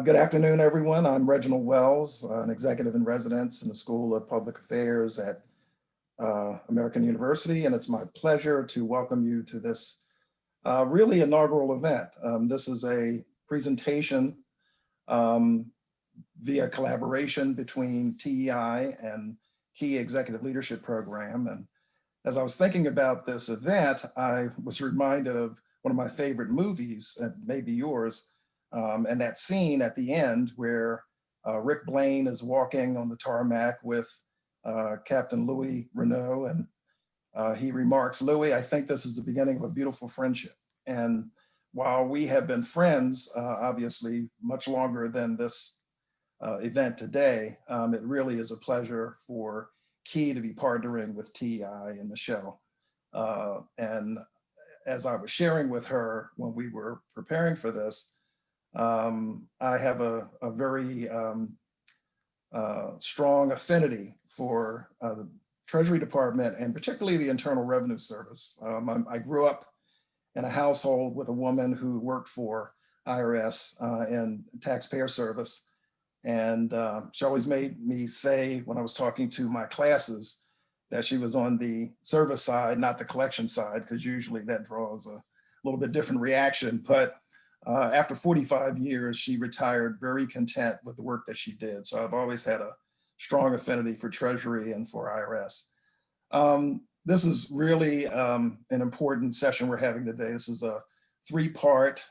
Good afternoon, everyone. I'm Reginald Wells, an executive in residence in the School of Public Affairs at American University, and it's my pleasure to welcome you to this really inaugural event. This is a presentation via collaboration between TEI and Key Executive Leadership Program. And as I was thinking about this event, I was reminded of one of my favorite movies, and maybe yours, and that scene at the end where Rick Blaine is walking on the tarmac with Captain Louis Renault, and he remarks, "Louis, I think this is the beginning of a beautiful friendship." And while we have been friends, obviously, much longer than this event today, it really is a pleasure for Key to be partnering with TEI and Michelle. And as I was sharing with her when we were preparing for this, I have a very strong affinity for the Treasury Department and particularly the Internal Revenue Service. I grew up in a household with a woman who worked for IRS and taxpayer service. And she always made me say when I was talking to my classes that she was on the service side, not the collection side, because usually that draws a little bit different reaction. But after 45 years, she retired very content with the work that she did. So I've always had a strong affinity for Treasury and for IRS. This is really an important session we're having today. This is a three-part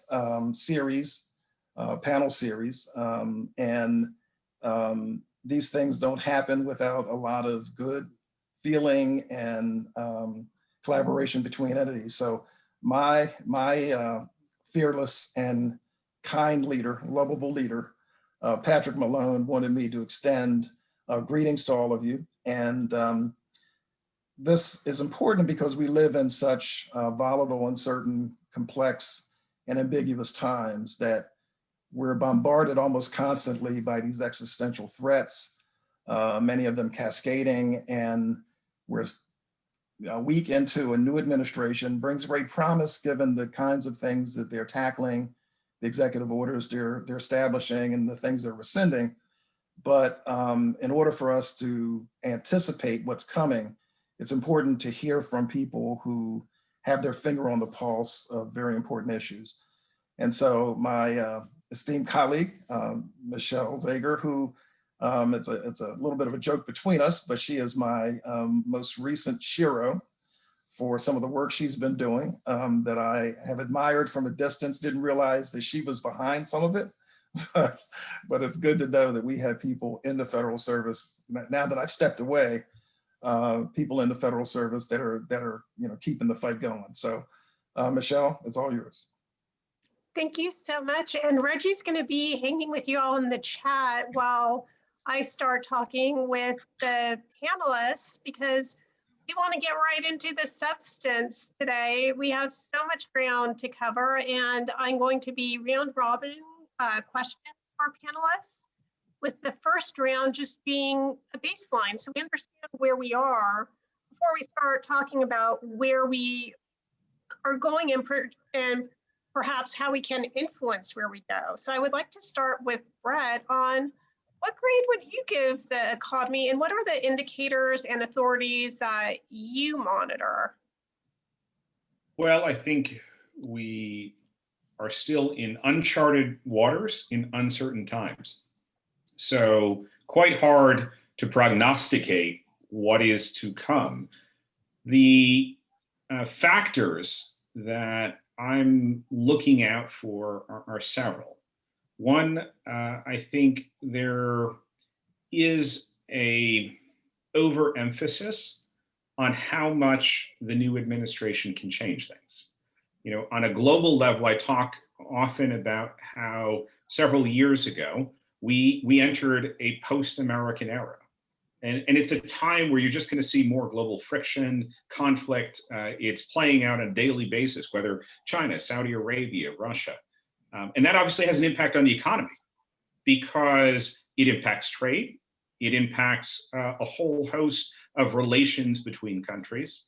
series, panel series. These things don't happen without a lot of good feeling and collaboration between entities. So my fearless and kind leader, lovable leader, Patrick Malone, wanted me to extend greetings to all of you. And this is important because we live in such volatile, uncertain, complex, and ambiguous times that we're bombarded almost constantly by these existential threats, many of them cascading, and we're a week into a new administration, brings great promise given the kinds of things that they're tackling, the executive orders they're establishing and the things they're rescinding. But in order for us to anticipate what's coming, it's important to hear from people who have their finger on the pulse of very important issues. And so my esteemed colleague, Michelle Zager, who it's a little bit of a joke between us, but she is my most recent shiro for some of the work she's been doing that I have admired from a distance, didn't realize that she was behind some of it, but it's good to know that we have people in the federal service, now that I've stepped away, people in the federal service that are keeping the fight going. So Michelle, it's all yours. Thank you so much. And Reggie's going to be hanging with you all in the chat while I start talking with the panelists, because we want to get right into the substance today. We have so much ground to cover, and I'm going to be round robin questions for panelists, with the first round just being a baseline, so we understand where we are before we start talking about where we are going and perhaps how we can influence where we go. So I would like to start with Brett on what grade would you give the economy, and what are the indicators and authorities that you monitor? Well, I think we are still in uncharted waters in uncertain times. So quite hard to prognosticate what is to come. The factors that I'm looking out for are several. One, I think there is a overemphasis on how much the new administration can change things. On a global level, I talk often about how several years ago, we entered a post-American era. And it's a time where you're just going to see more global friction, conflict. It's playing out on a daily basis, whether China, Saudi Arabia, Russia. And that obviously has an impact on the economy because it impacts trade. It impacts a whole host of relations between countries.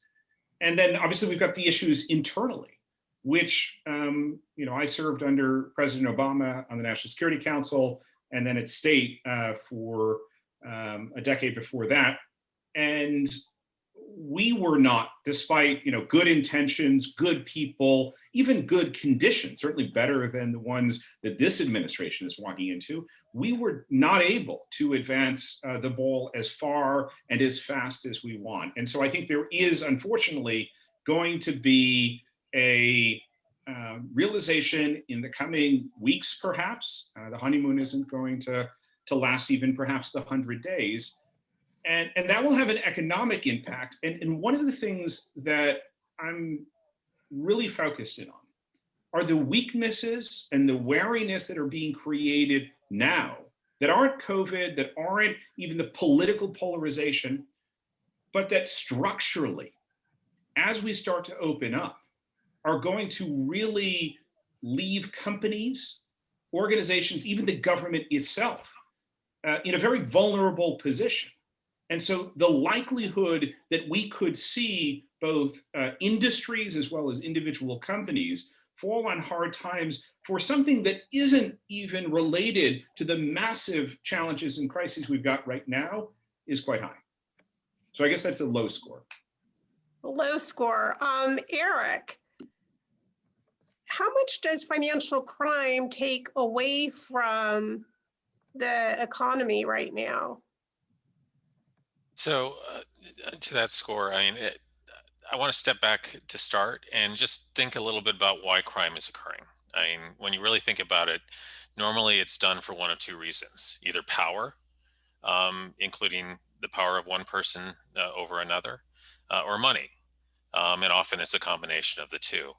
And then obviously we've got the issues internally which I served under President Obama on the National Security Council, and then at state for a decade before that. And we were not, despite good intentions, good people, even good conditions, certainly better than the ones that this administration is walking into, we were not able to advance the ball as far and as fast as we want. And so I think there is, unfortunately, going to be a realization in the coming weeks, perhaps. The honeymoon isn't going to last even perhaps the 100 days. And that will have an economic impact. And one of the things that I'm really focused in on are the weaknesses and the wariness that are being created now that aren't COVID, that aren't even the political polarization, but that structurally, as we start to open up, are going to really leave companies, organizations, even the government itself, in a very vulnerable position. And so the likelihood that we could see both industries as well as individual companies fall on hard times for something that isn't even related to the massive challenges and crises we've got right now is quite high. So I guess that's a low score. Low score. Eric, how much does financial crime take away from the economy right now? So to that score, I mean, I want to step back to start and just think a little bit about why crime is occurring. I mean, when you really think about it, normally it's done for one of two reasons: either power, including the power of one person over another, or money. And often it's a combination of the two.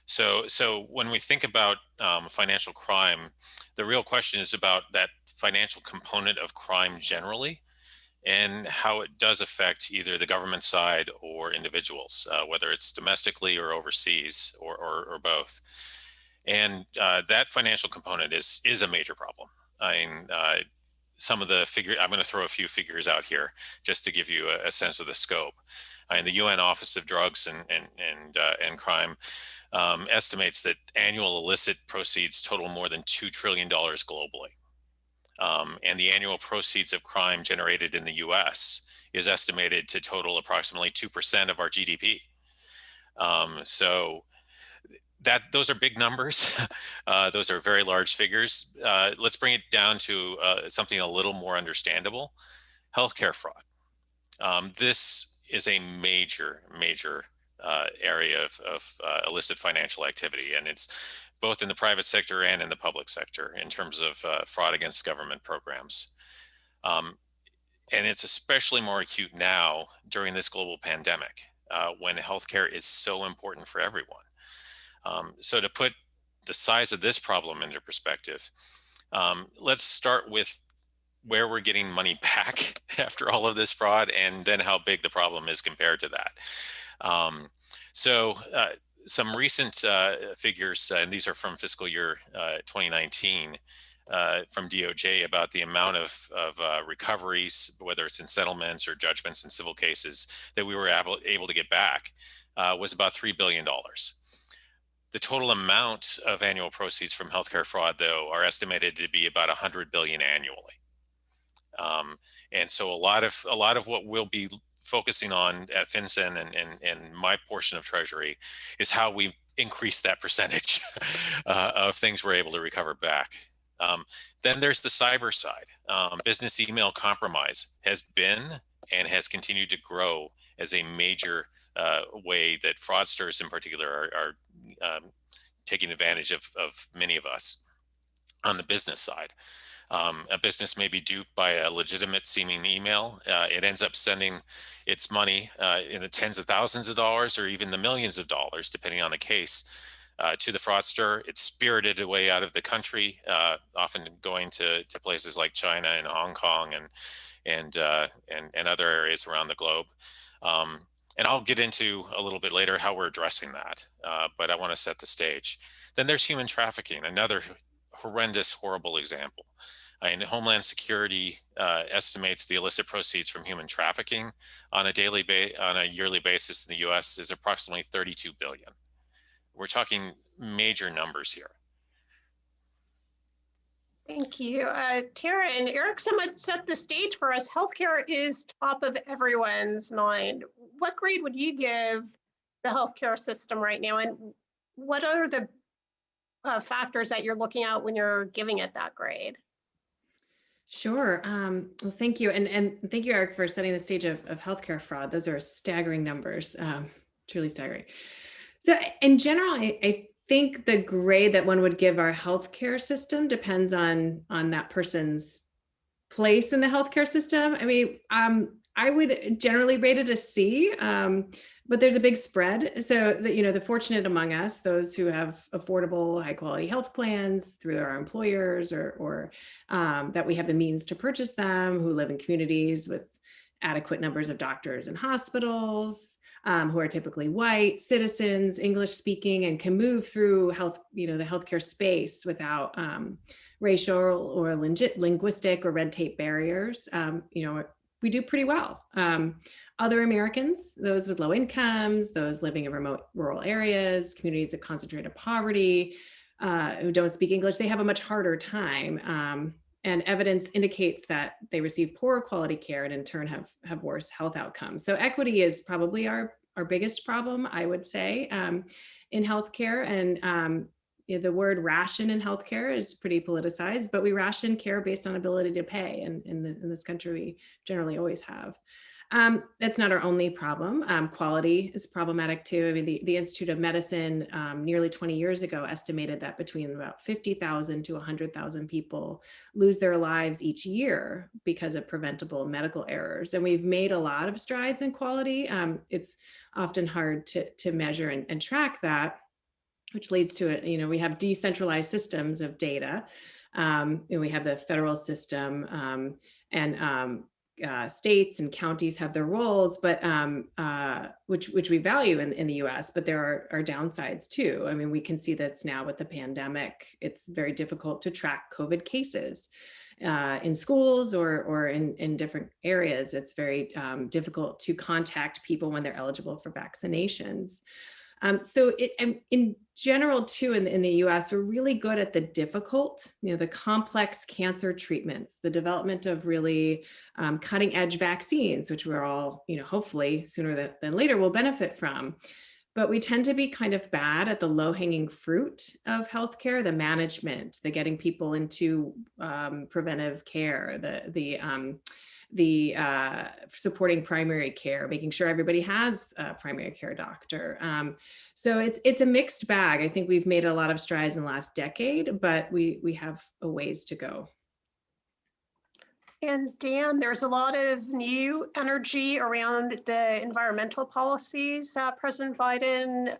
So when we think about financial crime, the real question is about that financial component of crime generally, and how it does affect either the government side or individuals, whether it's domestically or overseas or both. And that financial component is a major problem. I mean, some of the figure, I'm going to throw a few figures out here just to give you a sense of the scope. And the UN Office of Drugs and Crime estimates that annual illicit proceeds total more than $2 trillion globally. And the annual proceeds of crime generated in the US is estimated to total approximately 2% of our GDP. So those are big numbers. Those are very large figures. Let's bring it down to something a little more understandable: healthcare fraud. This is a major area of illicit financial activity, and it's both in the private sector and in the public sector in terms of fraud against government programs. And it's especially more acute now during this global pandemic, when healthcare is so important for everyone. So to put the size of this problem into perspective, let's start with where we're getting money back after all of this fraud, and then how big the problem is compared to that. Some recent figures, and these are from fiscal year 2019, from DOJ, about the amount of recoveries, whether it's in settlements or judgments in civil cases, that we were able to get back, was about $3 billion. The total amount of annual proceeds from healthcare fraud, though, are estimated to be about 100 billion annually. And so a lot of what we'll be focusing on at FinCEN and my portion of Treasury is how we increase that percentage of things we're able to recover back. Then there's the cyber side. Business email compromise has been and has continued to grow as a major way that fraudsters in particular are taking advantage of many of us. On the business side, a business may be duped by a legitimate seeming email. It ends up sending its money in the tens of thousands of dollars or even the millions of dollars, depending on the case, to the fraudster. It's spirited away out of the country, often going to places like China and Hong Kong and other areas around the globe. And I'll get into a little bit later how we're addressing that, but I want to set the stage. Then there's human trafficking, another horrendous, horrible example. And Homeland Security estimates the illicit proceeds from human trafficking on a yearly basis in the U.S. is approximately 32 billion. we're talking major numbers here. Thank you. Tara and Eric, someone set the stage for us. Healthcare is top of everyone's mind. What grade would you give the healthcare system right now? And what are the factors that you're looking at when you're giving it that grade? Sure. Well, thank you. And thank you, Eric, for setting the stage of healthcare fraud. Those are staggering numbers, truly staggering. So in general, I think the grade that one would give our healthcare system depends on that person's place in the healthcare system. I mean, I would generally rate it a C, but there's a big spread. So that, you know, the fortunate among us, those who have affordable, high quality health plans through our employers, or that we have the means to purchase them, who live in communities with adequate numbers of doctors and hospitals, who are typically white citizens, English speaking, and can move through health, the healthcare space without racial or linguistic or red tape barriers. We do pretty well. Other Americans, those with low incomes, those living in remote rural areas, communities of concentrated poverty, who don't speak English, they have a much harder time. And evidence indicates that they receive poorer quality care and in turn have worse health outcomes. So equity is probably our biggest problem, I would say, in healthcare. And the word ration in healthcare is pretty politicized, but we ration care based on ability to pay. And in this country, we generally always have. That's not our only problem. Quality is problematic too. I mean, the Institute of Medicine nearly 20 years ago estimated that between about 50,000 to 100,000 people lose their lives each year because of preventable medical errors. And we've made a lot of strides in quality. It's often hard to measure and track that, which leads to it. We have decentralized systems of data. We have the federal system, and states and counties have their roles, but which we value in the US, but there are downsides too. I mean, we can see that's now with the pandemic. It's very difficult to track COVID cases in schools or in different areas. It's very difficult to contact people when they're eligible for vaccinations. So in general too, in the US, we're really good at the difficult, the complex cancer treatments, the development of really cutting edge vaccines, which we're all, hopefully sooner than later will benefit from. But we tend to be kind of bad at the low hanging fruit of healthcare, the management, the getting people into preventive care, the supporting primary care, making sure everybody has a primary care doctor. So it's a mixed bag. I think we've made a lot of strides in the last decade, but we have a ways to go. And Dan, there's a lot of new energy around the environmental policies that President Biden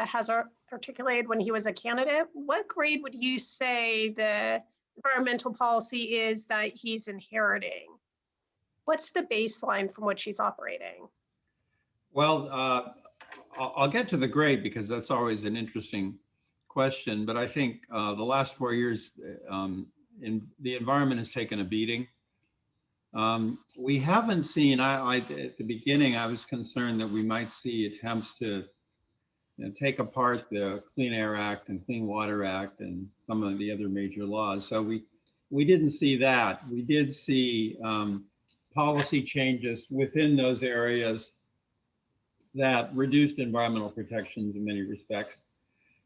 has articulated when he was a candidate. What grade would you say the environmental policy is that he's inheriting? What's the baseline from which he's operating? Well, I'll get to the grade because that's always an interesting question. But I think the last 4 years, the environment has taken a beating. We haven't seen, at the beginning, I was concerned that we might see attempts to take apart the Clean Air Act and Clean Water Act and some of the other major laws. So we didn't see that. We did see policy changes within those areas that reduced environmental protections in many respects.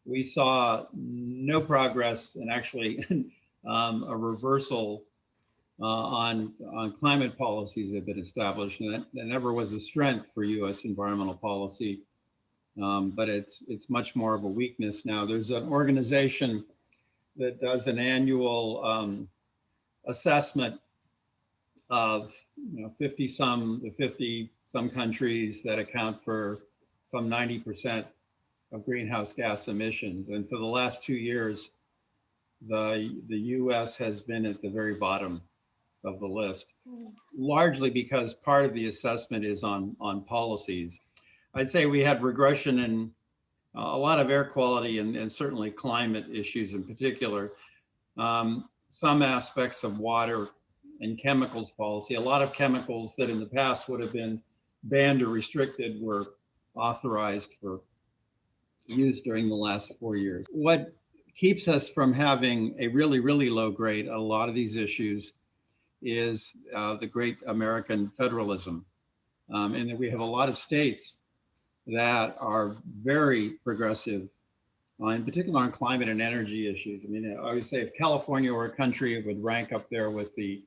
We saw no progress and actually a reversal on climate policies that have been established. And that never was a strength for US environmental policy, but it's much more of a weakness now. There's an organization that does an annual assessment of 50 some countries that account for some 90% of greenhouse gas emissions. And for the last 2 years, the US has been at the very bottom of the list, largely because part of the assessment is on policies. I'd say we had regression in a lot of air quality and certainly climate issues in particular. Some aspects of water and chemicals policy. A lot of chemicals that in the past would have been banned or restricted were authorized for used during the last 4 years. What keeps us from having a really, really low grade on a lot of these issues is the great American federalism. And that we have a lot of states that are very progressive, in particular on climate and energy issues. I mean, I would say if California were a country, it would rank up there with the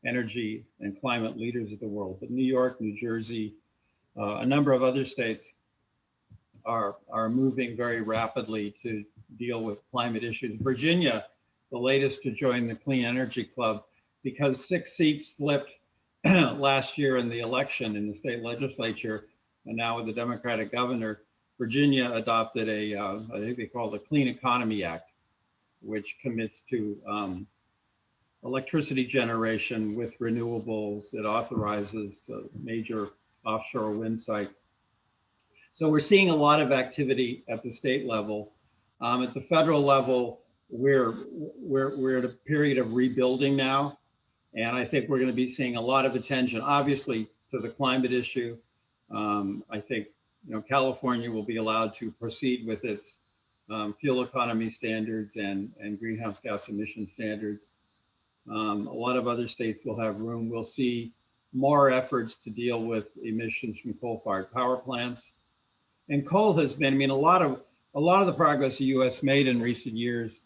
energy and climate leaders of the world. But New York, New Jersey, a number of other states are moving very rapidly to deal with climate issues. Virginia, the latest to join the Clean Energy Club, because 6 seats flipped last year in the election in the state legislature, and now with the Democratic governor, Virginia adopted I think they call it the Clean Economy Act, which commits to electricity generation with renewables. It authorizes a major offshore wind site. So we're seeing a lot of activity at the state level. At the federal level, we're at a period of rebuilding now. And I think we're going to be seeing a lot of attention, obviously, to the climate issue. I think California will be allowed to proceed with its fuel economy standards and greenhouse gas emission standards. A lot of other states will have room. We'll see more efforts to deal with emissions from coal-fired power plants. And coal has been, I mean, a lot of the progress the U.S. made in recent years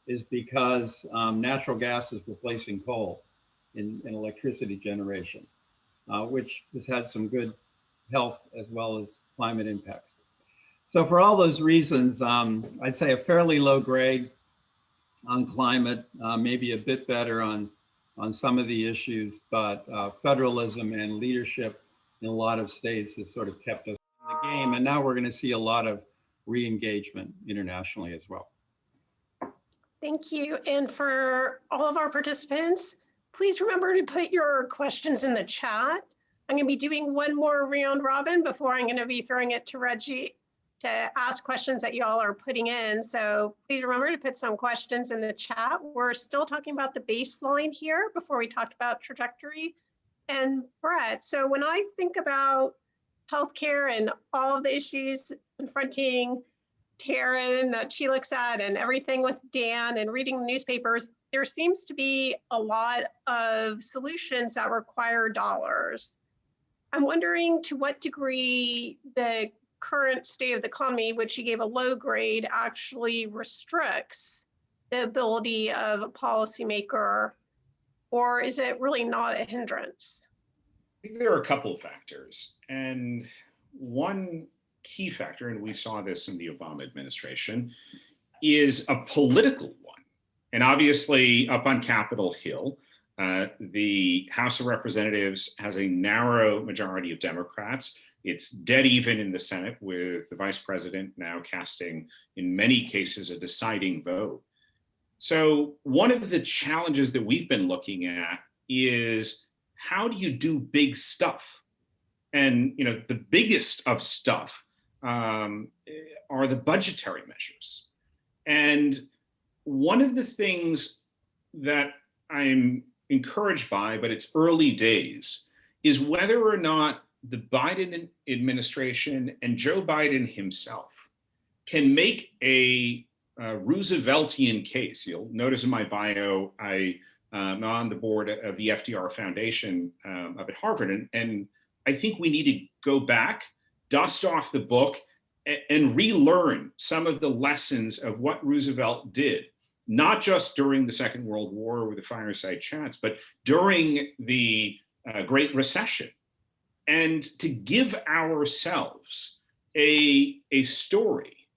is because natural gas is replacing coal in electricity generation, which has had some good health as well as climate impacts. So for all those reasons, I'd say a fairly low grade on climate, maybe a bit better on some of the issues, but federalism and leadership in a lot of states has sort of kept us in the game. And now we're going to see a lot of re-engagement internationally as well. Thank you. And for all of our participants, please remember to put your questions in the chat. I'm going to be doing one more round robin before I'm going to be throwing it to Reggie to ask questions that y'all are putting in. So please remember to put some questions in the chat. We're still talking about the baseline here before we talked about trajectory. And Brett, so when I think about healthcare and all of the issues confronting Taryn that she looks at and everything with Dan and reading the newspapers, there seems to be a lot of solutions that require dollars. I'm wondering to what degree the current state of the economy, which you gave a low grade, actually restricts the ability of a policymaker, or is it really not a hindrance? I think there are a couple of factors. And one key factor, and we saw this in the Obama administration, is a political one. And obviously up on Capitol Hill, the House of Representatives has a narrow majority of Democrats. It's dead even in the Senate, with the vice president now casting, in many cases, a deciding vote. So one of the challenges that we've been looking at is, how do you do big stuff? And the biggest of stuff are the budgetary measures. And one of the things that I'm encouraged by, but it's early days, is whether or not the Biden administration and Joe Biden himself can make a Rooseveltian case. You'll notice in my bio, I'm on the board of the FDR Foundation up at Harvard. And I think we need to go back, dust off the book, and relearn some of the lessons of what Roosevelt did, not just during the Second World War with the fireside chats, but during the Great Recession, and to give ourselves a story,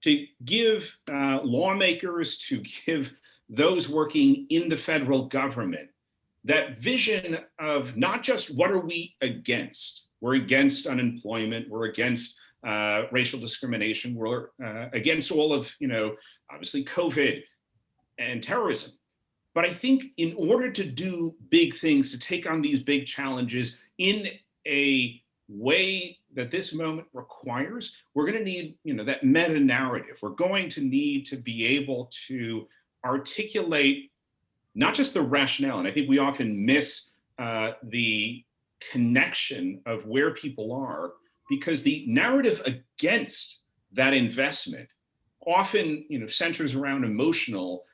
to give lawmakers, to give those working in the federal government that vision of not just what are we against. We're against unemployment, we're against racial discrimination, we're against all of, obviously COVID and terrorism. But I think in order to do big things, to take on these big challenges in a way that this moment requires, we're going to need, that meta narrative. We're going to need to be able to articulate not just the rationale, and I think we often miss the connection of where people are, because the narrative against that investment often, centers around emotional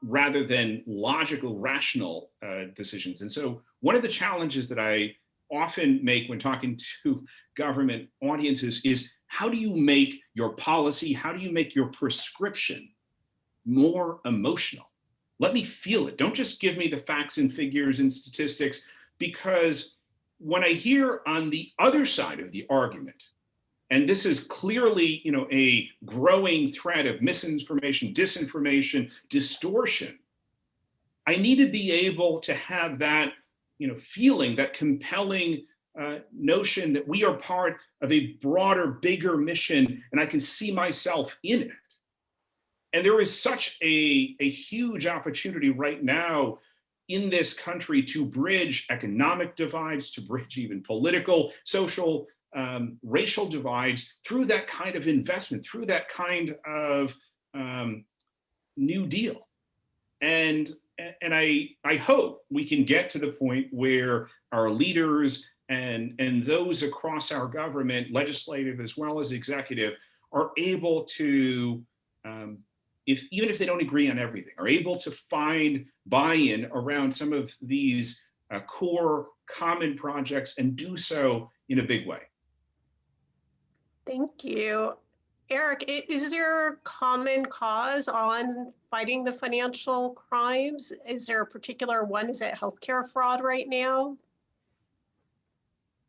rather than logical, rational decisions. And so one of the challenges that I often make when talking to government audiences is, how do you make your policy, how do you make your prescription more emotional? Let me feel it. Don't just give me the facts and figures and statistics, because when I hear on the other side of the argument, and this is clearly, a growing thread of misinformation, disinformation, distortion, I need to be able to have that, feeling, that compelling notion that we are part of a broader, bigger mission, and I can see myself in it. And there is such a huge opportunity right now in this country to bridge economic divides, to bridge even political, social, racial divides through that kind of investment, through that kind of New Deal. And I hope we can get to the point where our leaders and those across our government, legislative as well as executive, are able to, even if they don't agree on everything, are able to find buy-in around some of these core common projects and do so in a big way. Thank you. Eric, is there common cause on fighting the financial crimes? Is there a particular one? Is it healthcare fraud right now?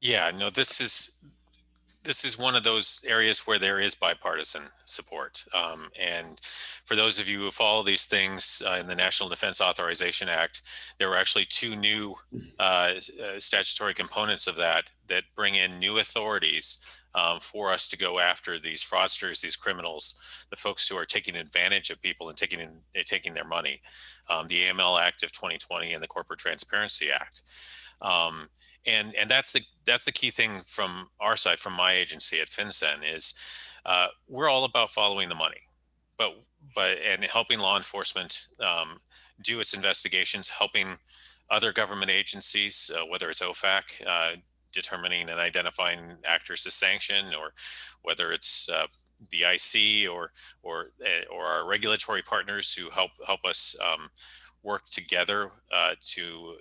Yeah, no, this is one of those areas where there is bipartisan support. And for those of you who follow these things, in the National Defense Authorization Act, there were actually two new statutory components of that bring in new authorities for us to go after these fraudsters, these criminals, the folks who are taking advantage of people and taking their money. The AML Act of 2020 and the Corporate Transparency Act. And that's the key thing from our side, from my agency at FinCEN, is we're all about following the money, but and helping law enforcement do its investigations, helping other government agencies, whether it's OFAC, determining and identifying actors to sanction, or whether it's the IC or our regulatory partners who help us work together to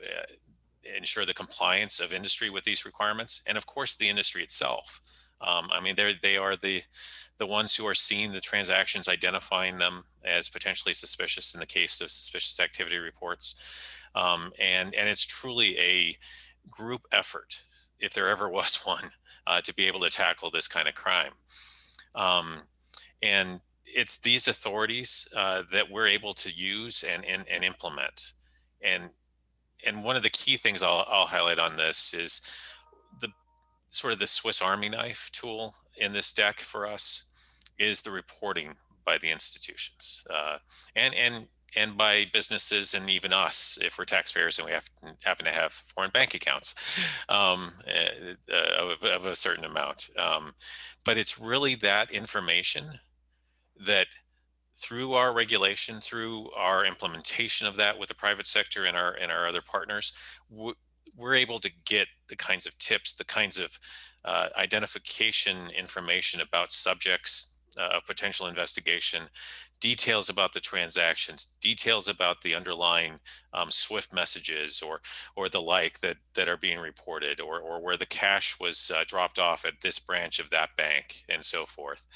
ensure the compliance of industry with these requirements, and of course the industry itself. I mean, they are the ones who are seeing the transactions, identifying them as potentially suspicious in the case of suspicious activity reports, and it's truly a group effort, if there ever was one, to be able to tackle this kind of crime. And it's these authorities that we're able to use and implement. And one of the key things I'll highlight on this is the sort of the Swiss Army knife tool in this deck for us is the reporting by the institutions and by businesses, and even us, if we're taxpayers and we happen to have foreign bank accounts of a certain amount. But it's really that information that, through our regulation, through our implementation of that with the private sector and our other partners, we're able to get the kinds of tips, the kinds of identification information about subjects of potential investigation, details about the transactions, details about the underlying SWIFT messages or the like that are being reported, or where the cash was dropped off at this branch of that bank, and so forth.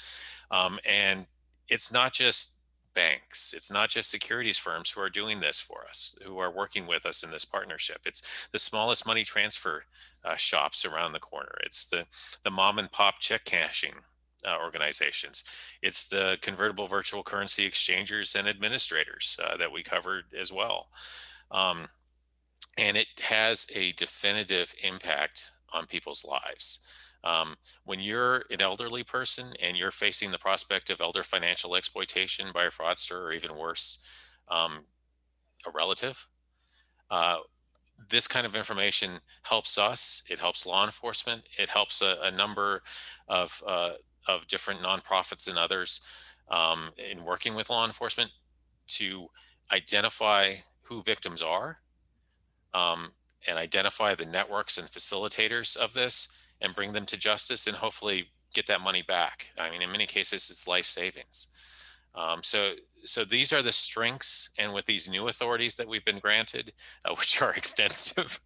And it's not just banks, it's not just securities firms who are doing this for us, who are working with us in this partnership. It's the smallest money transfer shops around the corner. It's the mom and pop check cashing organizations. It's the convertible virtual currency exchangers and administrators that we covered as well. And it has a definitive impact on people's lives. When you're an elderly person and you're facing the prospect of elder financial exploitation by a fraudster, or even worse, a relative, this kind of information helps us. It helps law enforcement. It helps a number of different nonprofits and others in working with law enforcement to identify who victims are, and identify the networks and facilitators of this, and bring them to justice, and hopefully get that money back. I mean, in many cases, it's life savings. So these are the strengths, and with these new authorities that we've been granted, which are extensive,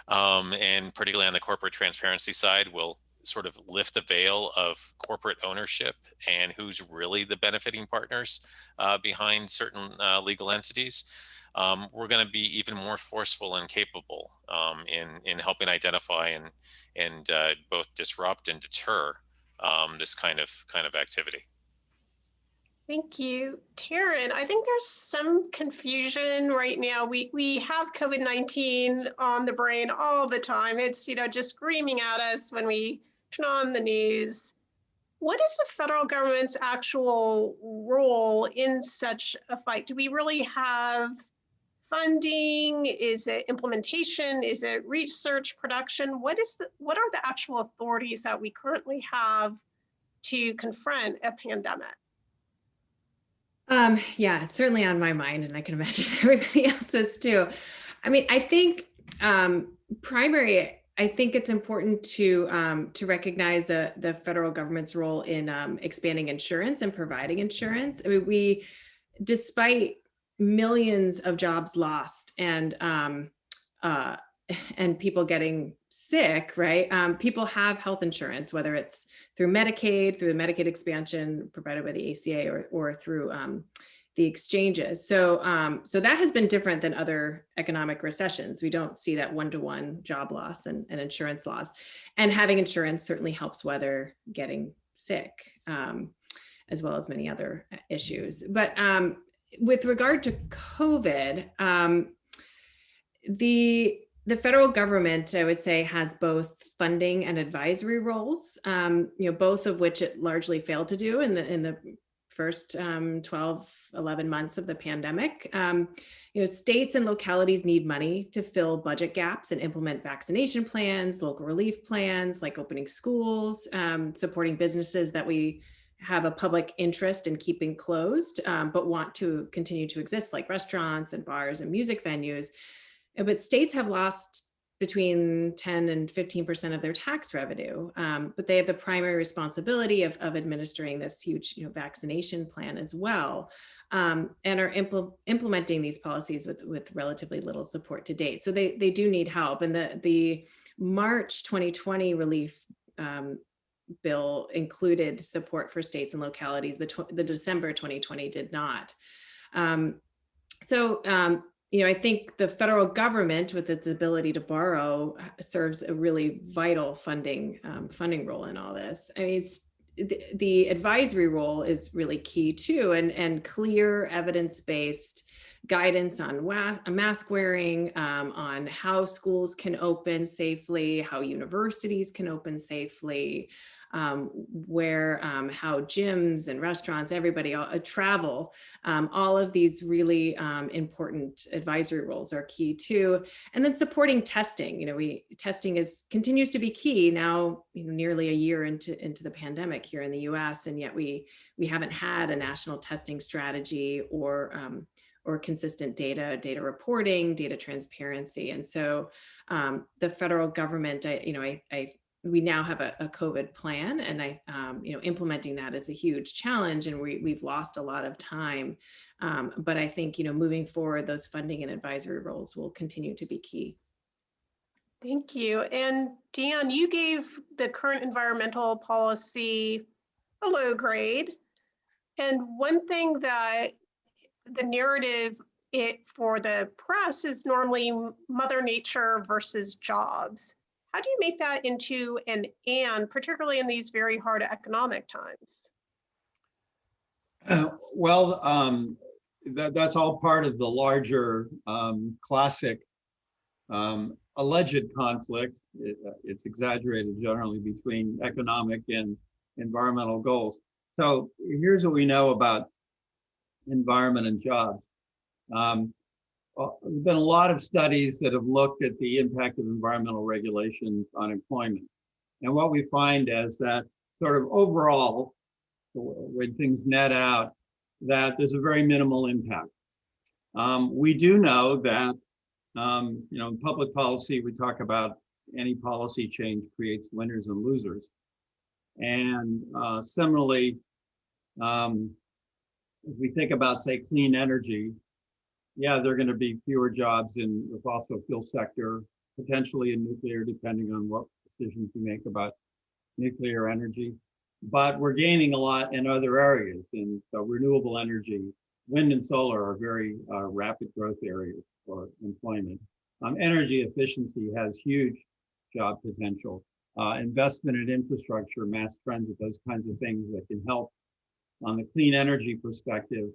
and particularly on the corporate transparency side, will sort of lift the veil of corporate ownership and who's really the benefiting partners behind certain legal entities. We're going to be even more forceful and capable in helping identify and both disrupt and deter this kind of activity. Thank you, Taryn. I think there's some confusion right now. We have COVID-19 on the brain all the time. It's, just screaming at us when we turn on the news. What is the federal government's actual role in such a fight? Do we really have funding? Is it implementation? Is it research production? What are the actual authorities that we currently have to confront a pandemic? Yeah, it's certainly on my mind, and I can imagine everybody else's too. I mean, I think I think it's important to recognize the federal government's role in expanding insurance and providing insurance. I mean, despite millions of jobs lost and people getting sick, right? People have health insurance, whether it's through Medicaid, through the Medicaid expansion provided by the ACA, or through the exchanges. So that has been different than other economic recessions. We don't see that one-to-one job loss and insurance loss. And having insurance certainly helps weather getting sick, as well as many other issues. But with regard to COVID, the federal government, I would say, has both funding and advisory roles, both of which it largely failed to do in the first 12, 11 months of the pandemic. States and localities need money to fill budget gaps and implement vaccination plans, local relief plans, like opening schools, supporting businesses that we have a public interest in keeping closed, but want to continue to exist, like restaurants and bars and music venues. But states have lost between 10 and 15% of their tax revenue, but they have the primary responsibility of administering this huge vaccination plan as well, and are implementing these policies with relatively little support to date. So they do need help. And the March 2020 relief bill included support for states and localities. The December 2020 did not. I think the federal government, with its ability to borrow, serves a really vital funding role in all this. I mean, the advisory role is really key too, and clear evidence-based guidance on mask wearing, on how schools can open safely, how universities can open safely, how gyms and restaurants, everybody, travel, all of these really important advisory roles are key too. And then supporting testing. Testing continues to be key now, nearly a year into the pandemic here in the U.S., and yet we haven't had a national testing strategy or consistent data reporting, data transparency. And so the federal government, we now have a COVID plan, and implementing that is a huge challenge, and we've lost a lot of time. But I think, moving forward, those funding and advisory roles will continue to be key. Thank you. And Dan, you gave the current environmental policy a low grade. And one thing that the narrative for the press is normally Mother Nature versus jobs. How do you make that into an and, particularly in these very hard economic times? That's all part of the larger classic alleged conflict. It's exaggerated generally between economic and environmental goals. So here's what we know about environment and jobs. There's been a lot of studies that have looked at the impact of environmental regulations on employment. And what we find is that sort of overall, when things net out, that there's a very minimal impact. We do know that, in public policy, we talk about any policy change creates winners and losers. And similarly, as we think about, say, clean energy, yeah, there are going to be fewer jobs in the fossil fuel sector, potentially in nuclear, depending on what decisions we make about nuclear energy. But we're gaining a lot in other areas. And so renewable energy, wind and solar are very rapid growth areas for employment. Energy efficiency has huge job potential. Investment in infrastructure, mass transit, those kinds of things that can help on the clean energy perspective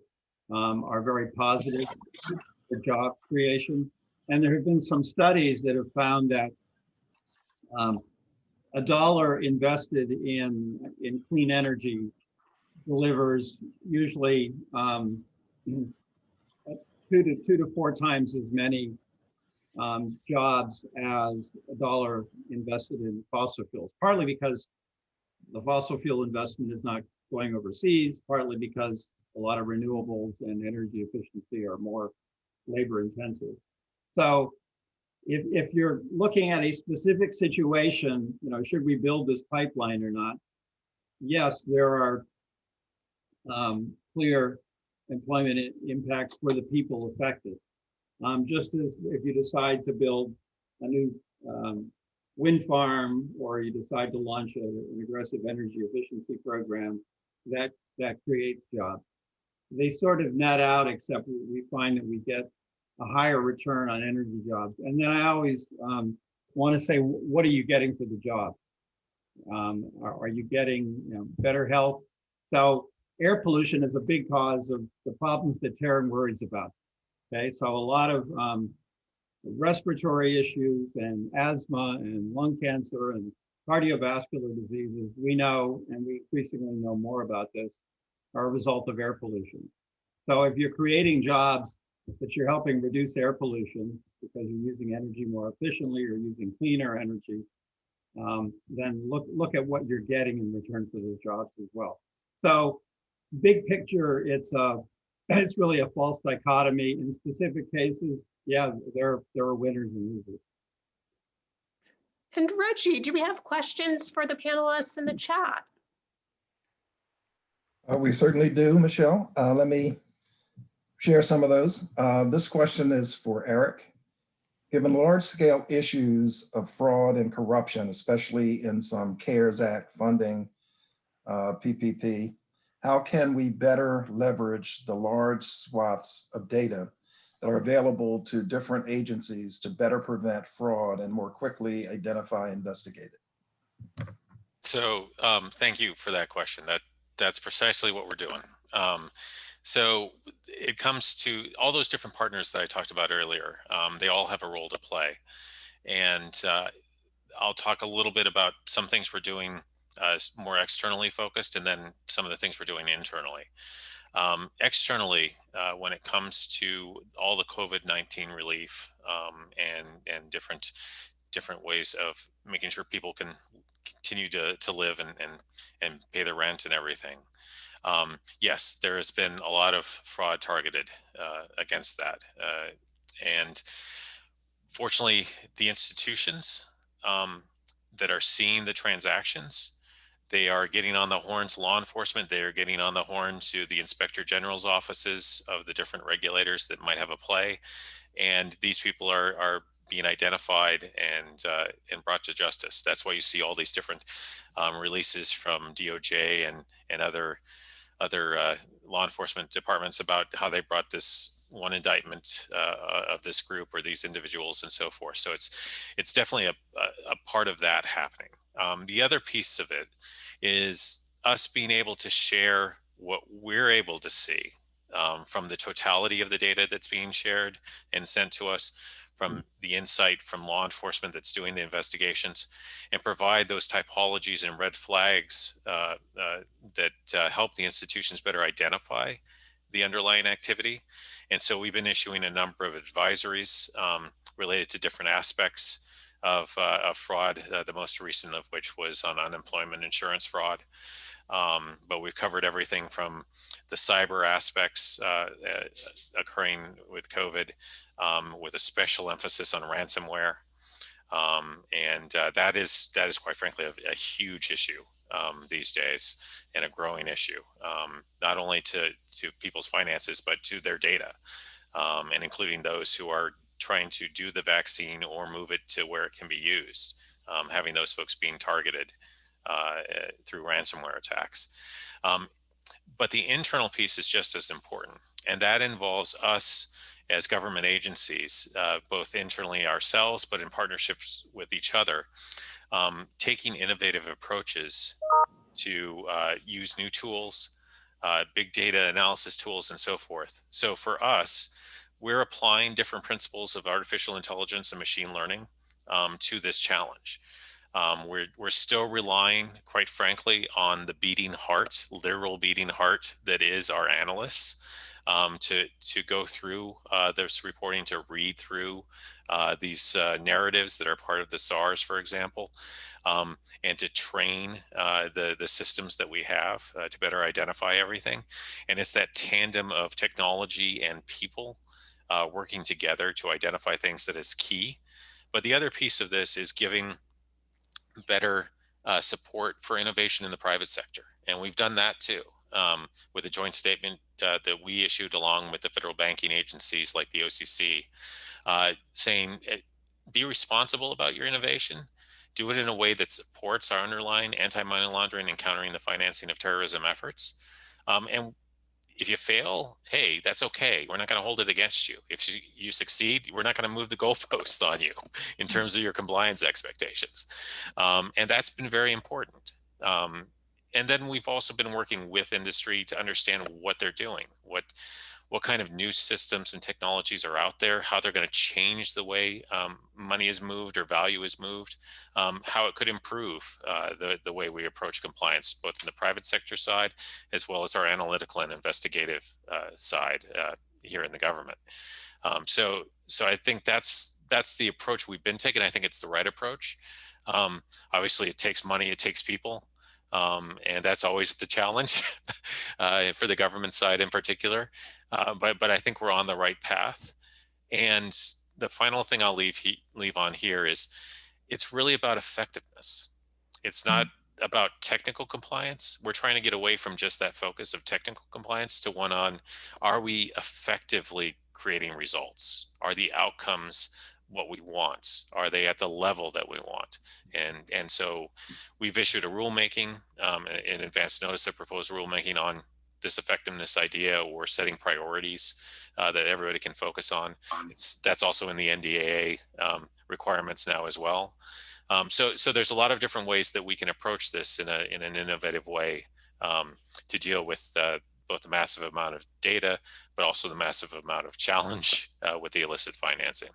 are very positive for job creation. And there have been some studies that have found that a dollar invested in clean energy delivers usually 2 to 4 times as many jobs as a dollar invested in fossil fuels, partly because the fossil fuel investment is not going overseas, partly because a lot of renewables and energy efficiency are more labor intensive. So if you're looking at a specific situation, should we build this pipeline or not? Yes, there are clear employment impacts for the people affected. Just as if you decide to build a new wind farm, or you decide to launch an aggressive energy efficiency program, that creates jobs. They sort of net out, except we find that we get a higher return on energy jobs. And then I always want to say, what are you getting for the jobs? Are you getting better health? So air pollution is a big cause of the problems that Taryn worries about. Okay, so a lot of respiratory issues and asthma and lung cancer and cardiovascular diseases, we know, and we increasingly know more about this, are a result of air pollution. So if you're creating jobs that you're helping reduce air pollution because you're using energy more efficiently or using cleaner energy, then look at what you're getting in return for those jobs as well. So big picture, it's really a false dichotomy. In specific cases, yeah, there are winners and losers. And Reggie, do we have questions for the panelists in the chat? We certainly do, Michelle. Let me share some of those. This question is for Eric. Given large-scale issues of fraud and corruption, especially in some CARES Act funding, PPP, how can we better leverage the large swaths of data that are available to different agencies to better prevent fraud and more quickly identify and investigate it? So thank you for that question. That's precisely what we're doing. So it comes to all those different partners that I talked about earlier. They all have a role to play. And I'll talk a little bit about some things we're doing more externally focused, and then some of the things we're doing internally. Externally, when it comes to all the COVID-19 relief and different ways of making sure people can continue to live and pay the rent and everything. Yes, there has been a lot of fraud targeted against that. And fortunately, the institutions that are seeing the transactions, they are getting on the horn to law enforcement. They are getting on the horn to the inspector general's offices of the different regulators that might have a play. And these people are being identified and brought to justice. That's why you see all these different releases from DOJ and other law enforcement departments about how they brought this one indictment of this group or these individuals and so forth. So it's definitely a part of that happening. The other piece of it is us being able to share what we're able to see from the totality of the data that's being shared and sent to us, from the insight from law enforcement that's doing the investigations, and provide those typologies and red flags that help the institutions better identify the underlying activity. And so we've been issuing a number of advisories related to different aspects of fraud, the most recent of which was on unemployment insurance fraud. But we've covered everything from the cyber aspects occurring with COVID, with a special emphasis on ransomware, That is quite frankly a huge issue these days, and a growing issue, not only to people's finances, but to their data, and including those who are trying to do the vaccine or move it to where it can be used, having those folks being targeted through ransomware attacks. But the internal piece is just as important, and that involves us as government agencies, both internally ourselves, but in partnerships with each other, taking innovative approaches to use new tools, big data analysis tools, and so forth. So for us, we're applying different principles of artificial intelligence and machine learning to this challenge. We're still relying, quite frankly, on the beating heart, literal beating heart that is our analysts, to go through this reporting, to read through these narratives that are part of the SARS, for example, and to train the systems that we have to better identify everything. And it's that tandem of technology and people working together to identify things that is key. But the other piece of this is giving better support for innovation in the private sector. And we've done that too, with a joint statement that we issued along with the federal banking agencies like the OCC, saying, be responsible about your innovation, do it in a way that supports our underlying anti-money laundering and countering the financing of terrorism efforts. And if you fail, hey, that's okay. We're not going to hold it against you. If you succeed, we're not going to move the goalposts on you in terms of your compliance expectations. And that's been very important. And then we've also been working with industry to understand what they're doing, what kind of new systems and technologies are out there, how they're going to change the way money is moved or value is moved, how it could improve the way we approach compliance, both in the private sector side, as well as our analytical and investigative side here in the government. So I think that's the approach we've been taking. I think it's the right approach. Obviously, it takes money, it takes people. And that's always the challenge for the government side in particular. But I think we're on the right path. And the final thing I'll leave on here is it's really about effectiveness. It's not about technical compliance. We're trying to get away from just that focus of technical compliance to one on, are we effectively creating results? Are the outcomes what we want? Are they at the level that we want? And so we've issued a rulemaking, an advance notice of proposed rulemaking on this effectiveness idea. We're setting priorities that everybody can focus on. That's also in the NDAA requirements now as well. So there's a lot of different ways that we can approach this in an innovative way to deal with both the massive amount of data, but also the massive amount of challenge with the illicit financing.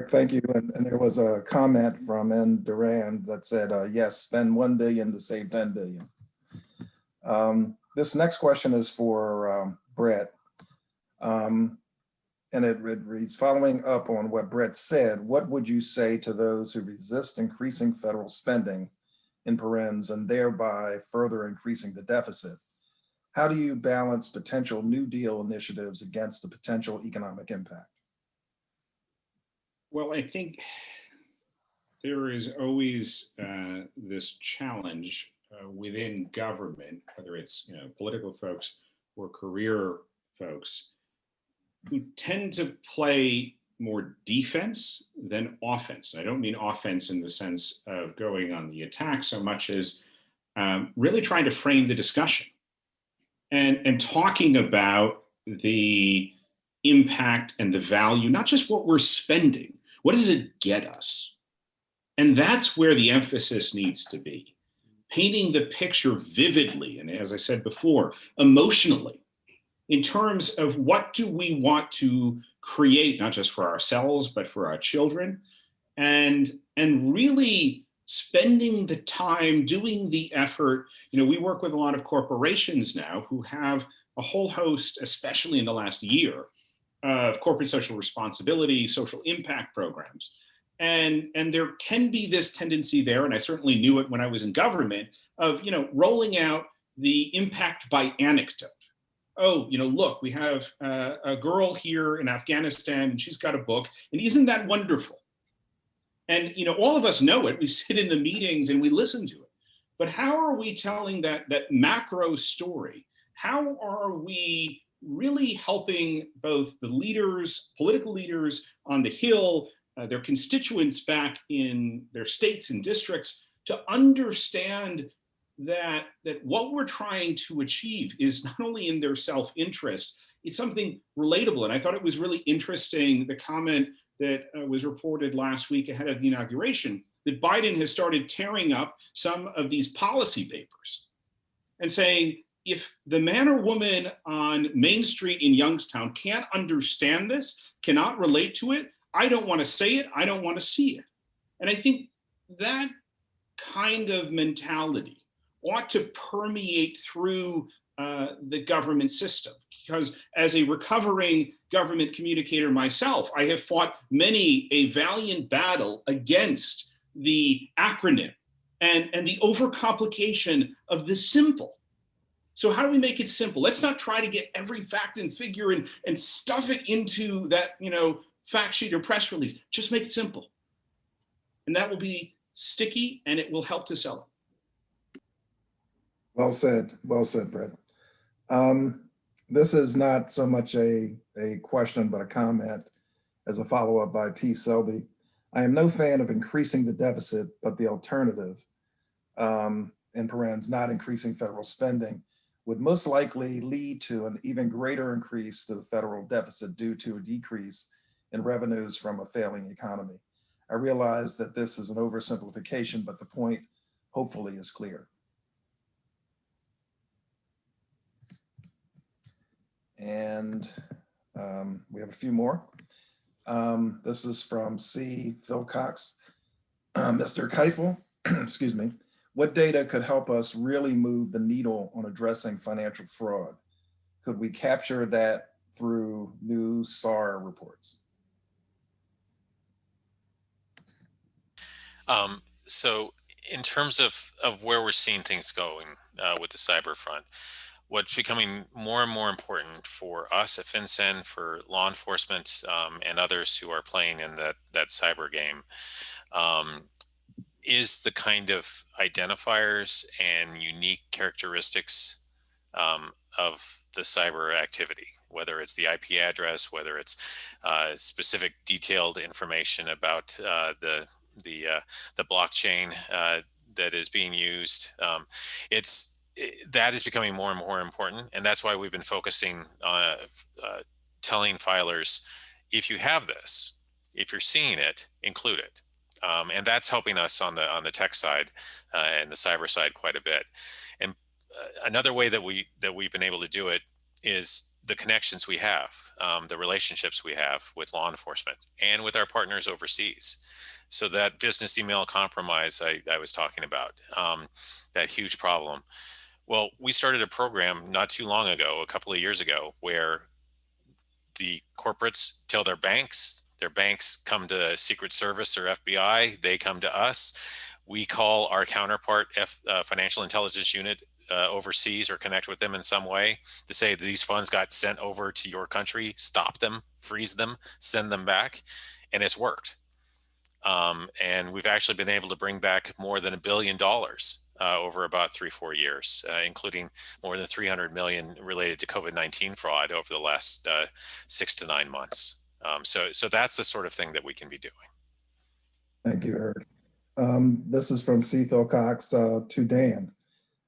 Thank you. And there was a comment from N. Durand that said, yes, spend 1 billion to save 10 billion. This next question is for Brett. And it reads, following up on what Brett said, what would you say to those who resist increasing federal spending in parens and thereby further increasing the deficit? How do you balance potential New Deal initiatives against the potential economic impact? Well, I think there is always this challenge within government, whether it's political folks or career folks, who tend to play more defense than offense. I don't mean offense in the sense of going on the attack so much as really trying to frame the discussion and talking about the impact and the value, not just what we're spending. What does it get us? And that's where the emphasis needs to be. Painting the picture vividly, and as I said before, emotionally, in terms of what do we want to create, not just for ourselves, but for our children, and really spending the time, doing the effort. We work with a lot of corporations now who have a whole host, especially in the last year, of corporate social responsibility, social impact programs. And there can be this tendency there, and I certainly knew it when I was in government, of rolling out the impact by anecdote. Oh, look, we have a girl here in Afghanistan and she's got a book, and isn't that wonderful? And all of us know it. We sit in the meetings and we listen to it. But how are we telling that macro story? How are we really helping both the leaders, political leaders on the Hill, their constituents back in their states and districts to understand that what we're trying to achieve is not only in their self-interest, it's something relatable. And I thought it was really interesting, the comment that was reported last week ahead of the inauguration, that Biden has started tearing up some of these policy papers and saying, if the man or woman on Main Street in Youngstown can't understand this, cannot relate to it, I don't want to say it, I don't want to see it. And I think that kind of mentality ought to permeate through the government system. Because as a recovering government communicator myself, I have fought many a valiant battle against the acronym and the overcomplication of the simple. So how do we make it simple? Let's not try to get every fact and figure and stuff it into that fact sheet or press release. Just make it simple. And that will be sticky and it will help to sell it. Well said, Brett. This is not so much a question, but a comment as a follow-up by P. Selby. I am no fan of increasing the deficit, but the alternative, in parens, not increasing federal spending, would most likely lead to an even greater increase to the federal deficit due to a decrease in revenues from a failing economy. I realize that this is an oversimplification, but the point hopefully is clear. And we have a few more. This is from C. Phil Cox. Mr. Keifel, excuse me, what data could help us really move the needle on addressing financial fraud? Could we capture that through new SAR reports? So in terms of where we're seeing things going with the cyber front, what's becoming more and more important for us at FinCEN, for law enforcement and others who are playing in that cyber game, is the kind of identifiers and unique characteristics of the cyber activity, whether it's the IP address, whether it's specific detailed information about the blockchain that is being used. That is becoming more and more important, and that's why we've been focusing on telling filers, if you have this, if you're seeing it, include it. And that's helping us on the tech side and the cyber side quite a bit. And another way that we've been able to do it is the connections we have, the relationships we have with law enforcement and with our partners overseas. So that business email compromise I was talking about, that huge problem. Well, we started a program not too long ago, a couple of years ago, where the corporates tell their banks come to Secret Service or FBI, they come to us. We call our counterpart financial intelligence unit overseas or connect with them in some way to say that these funds got sent over to your country, stop them, freeze them, send them back, and it's worked. And we've actually been able to bring back more than $1 billion over about 3-4 years, including more than 300 million related to COVID-19 fraud over the last 6 to 9 months. So that's the sort of thing that we can be doing. Thank you, Eric. This is from C. Phil Cox to Dan.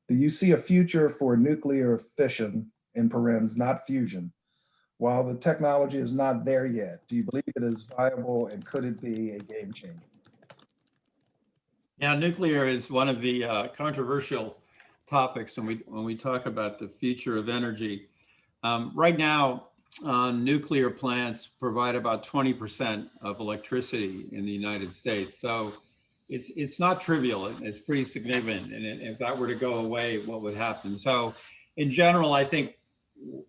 Do you see a future for nuclear fission, in parens, not fusion? While the technology is not there yet, do you believe it is viable, and could it be a game changer? Yeah, nuclear is one of the controversial topics when we talk about the future of energy. Right now, nuclear plants provide about 20% of electricity in the United States. So it's not trivial. It's pretty significant. And if that were to go away, what would happen? So in general, I think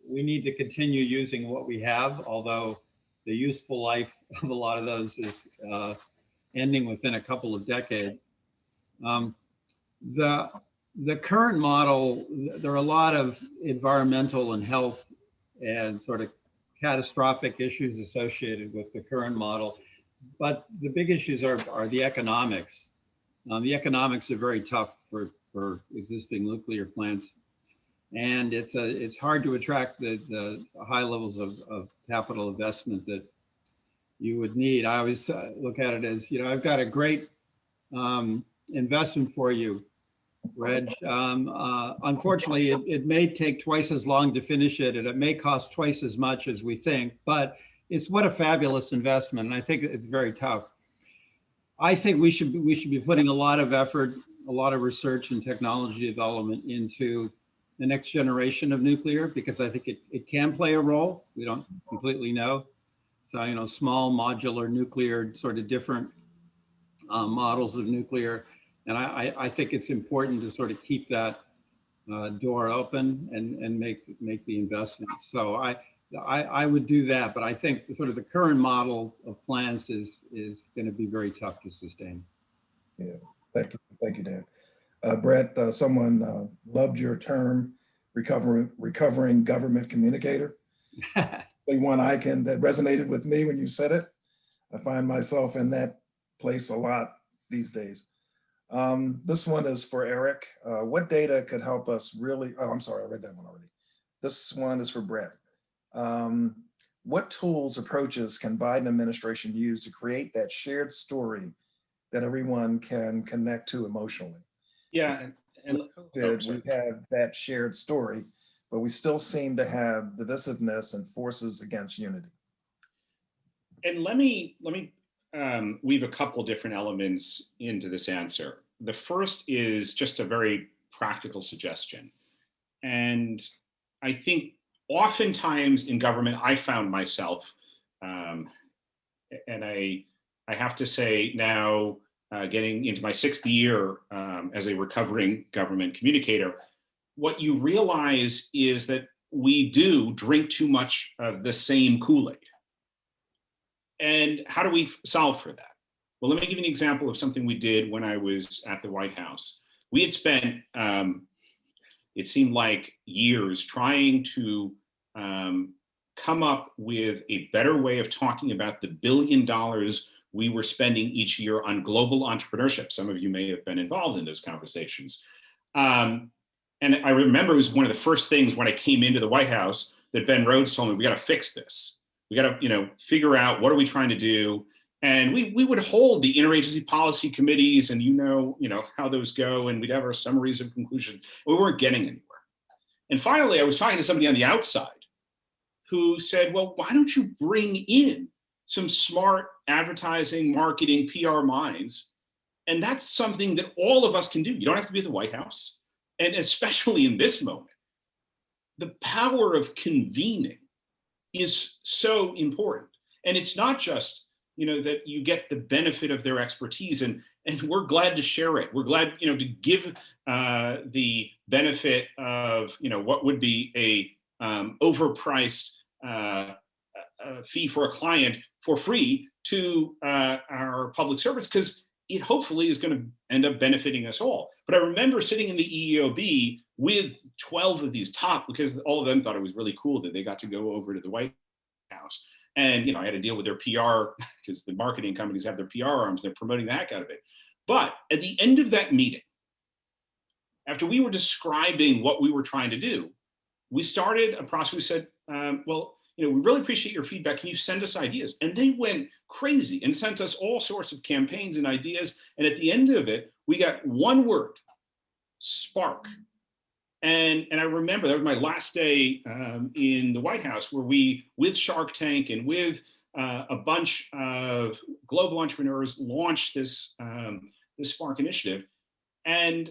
we need to continue using what we have, although the useful life of a lot of those is ending within a couple of decades. The current model, there are a lot of environmental and health and sort of catastrophic issues associated with the current model. But the big issues are the economics. The economics are very tough for existing nuclear plants. And it's hard to attract the high levels of capital investment that you would need. I always look at it as, I've got a great investment for you, Reg. Unfortunately, it may take twice as long to finish it, and it may cost twice as much as we think, but it's what a fabulous investment. And I think it's very tough. I think we should be putting a lot of effort, a lot of research and technology development into the next generation of nuclear, because I think it can play a role. We don't completely know. So, small modular nuclear, sort of different models of nuclear. And I think it's important to sort of keep that door open and make the investment. So I would do that, but I think sort of the current model of plants is going to be very tough to sustain. Yeah, thank you, Dan. Brett, someone loved your term, recovering government communicator. One that resonated with me when you said it. I find myself in that place a lot these days. This one is for Eric. What data could help us really, oh, I'm sorry, I read that one already. This one is for Brett. What tools, approaches can Biden administration use to create that shared story that everyone can connect to emotionally? Yeah, and we have that shared story, but we still seem to have divisiveness and forces against unity. And let me weave a couple different elements into this answer. The first is just a very practical suggestion. And I think oftentimes in government, I found myself, and I have to say now, getting into my 6th year as a recovering government communicator, what you realize is that we do drink too much of the same Kool-Aid. And how do we solve for that? Well, let me give you an example of something we did when I was at the White House. We had spent, it seemed like years trying to come up with a better way of talking about the $1 billion we were spending each year on global entrepreneurship. Some of you may have been involved in those conversations. And I remember it was one of the first things when I came into the White House that Ben Rhodes told me, we got to fix this. We got to, figure out what are we trying to do. And we would hold the interagency policy committees, and how those go, and we'd have our summaries of conclusion. We weren't getting anywhere. And finally, I was talking to somebody on the outside who said, well, why don't you bring in some smart advertising, marketing, PR minds? And that's something that all of us can do. You don't have to be at the White House. And especially in this moment, the power of convening is so important. And it's not just, that you get the benefit of their expertise, and we're glad to share it. We're glad, to give the benefit of, what would be a overpriced fee for a client for free to our public servants, because it hopefully is going to end up benefiting us all. But I remember sitting in the EEOB with 12 of these top, because all of them thought it was really cool that they got to go over to the White House. And, I had to deal with their PR, because the marketing companies have their PR arms, they're promoting the heck out of it. But at the end of that meeting, after we were describing what we were trying to do, we started a process. We said, well, we really appreciate your feedback. Can you send us ideas? And they went crazy and sent us all sorts of campaigns and ideas. And at the end of it, we got one word: spark. And I remember that was my last day in the White House, where we, with Shark Tank and with a bunch of global entrepreneurs, launched this this Spark initiative. And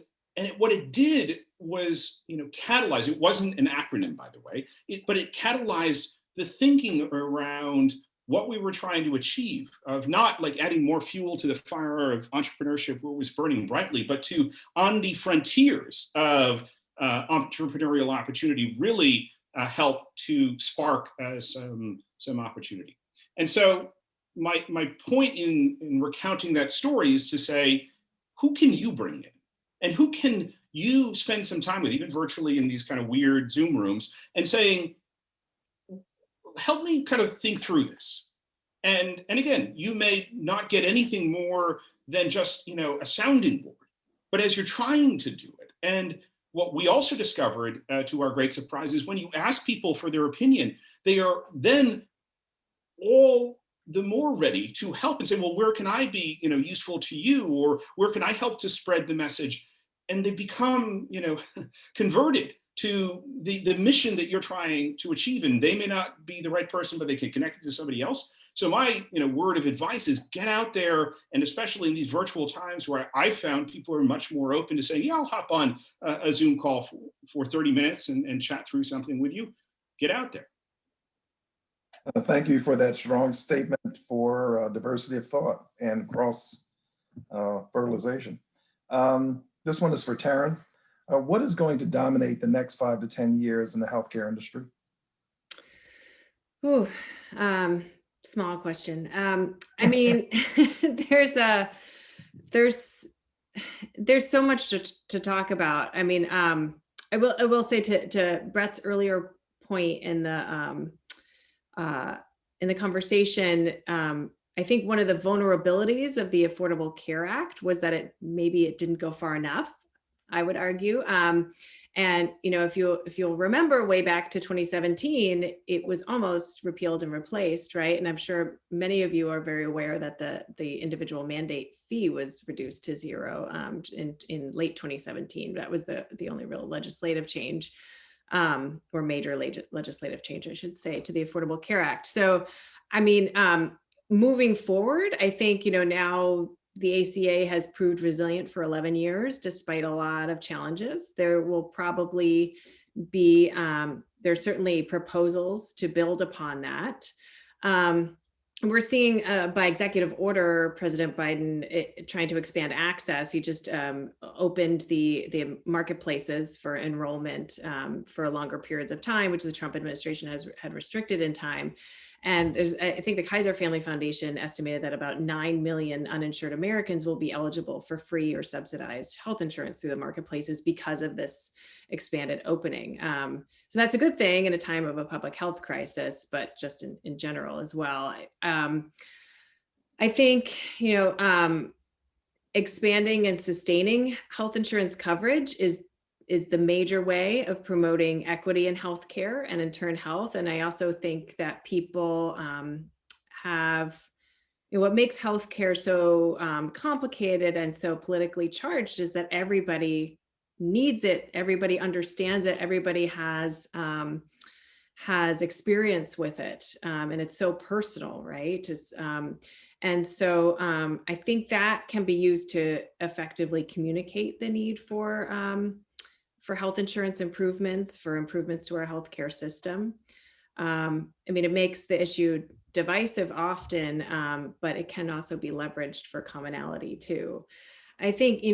what it did was, catalyze. It wasn't an acronym, by the way, but it catalyzed the thinking around what we were trying to achieve, of not like adding more fuel to the fire of entrepreneurship where it was burning brightly, but to, on the frontiers of entrepreneurial opportunity, really help to spark some opportunity. And so my point in recounting that story is to say, who can you bring in? And who can you spend some time with, even virtually in these kind of weird Zoom rooms, and saying, help me kind of think through this. And again, you may not get anything more than just, a sounding board. But as you're trying to do it, and what we also discovered, to our great surprise, is when you ask people for their opinion, they are then all the more ready to help and say, well, where can I be, useful to you, or where can I help to spread the message? And they become, converted to the mission that you're trying to achieve. And they may not be the right person, but they can connect it to somebody else. So my, word of advice is get out there, and especially in these virtual times where I found people are much more open to saying, yeah, I'll hop on a Zoom call for 30 minutes and chat through something with you. Get out there. Thank you for that strong statement for diversity of thought and cross fertilization. This one is for Taryn. What is going to dominate the next 5 to 10 years in the healthcare industry? Ooh, small question. I mean, there's so much to talk about. I mean, I will say to Brett's earlier point in the conversation, I think one of the vulnerabilities of the Affordable Care Act was that it didn't go far enough, I would argue. And if you'll remember way back to 2017, it was almost repealed and replaced, right? And I'm sure many of you are very aware that the individual mandate fee was reduced to zero in late 2017. That was the only real legislative change, or major legislative change, I should say, to the Affordable Care Act. So, I mean, moving forward, I think now the ACA has proved resilient for 11 years, despite a lot of challenges. There will probably be, there's certainly proposals to build upon that. We're seeing by executive order, President Biden trying to expand access. He just opened the marketplaces for enrollment for longer periods of time, which the Trump administration had restricted in time. And I think the Kaiser Family Foundation estimated that about 9 million uninsured Americans will be eligible for free or subsidized health insurance through the marketplaces because of this expanded opening. So that's a good thing in a time of a public health crisis, but just in general as well. I think, expanding and sustaining health insurance coverage is the major way of promoting equity in healthcare and in turn health. And I also think that people have, what makes healthcare so complicated and so politically charged is that everybody needs it, everybody understands it, everybody has experience with it, and it's so personal, right? And so I think that can be used to effectively communicate the need for health insurance improvements, for improvements to our healthcare system. I mean, it makes the issue divisive often, but it can also be leveraged for commonality too. I think,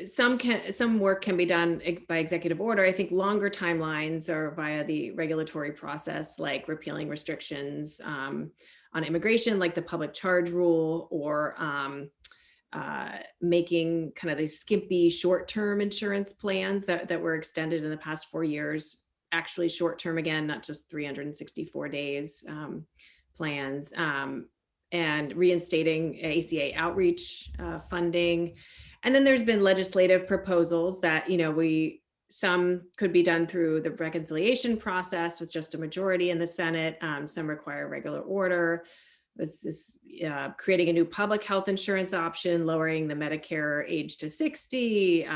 some work can be done by executive order. I think longer timelines are via the regulatory process, like repealing restrictions on immigration, like the public charge rule, or making kind of these skimpy short-term insurance plans that were extended in the past 4 years, actually short-term again, not just 364 days plans, and reinstating ACA outreach funding. And then there's been legislative proposals that, some could be done through the reconciliation process with just a majority in the Senate. Some require regular order. This is creating a new public health insurance option, lowering the Medicare age to 60.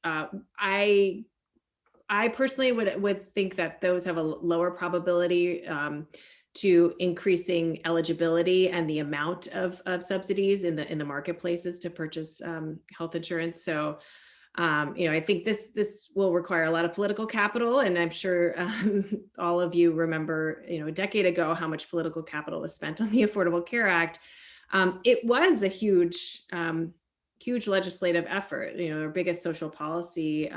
I personally would think that those have a lower probability to increasing eligibility and the amount of subsidies in the marketplaces to purchase health insurance. So, I think this will require a lot of political capital, and I'm sure all of you remember, a decade ago, how much political capital was spent on the Affordable Care Act. It was a huge legislative effort, our biggest social policy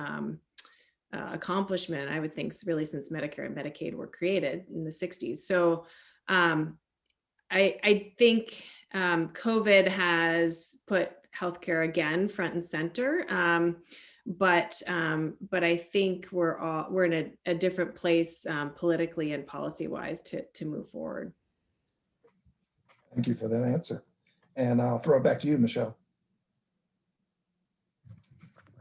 accomplishment, I would think, really since Medicare and Medicaid were created in the 60s. So I think COVID has put healthcare again front and center. but I think we're in a different place politically and policy wise to move forward. Thank you for that answer. And I'll throw it back to you, Michelle.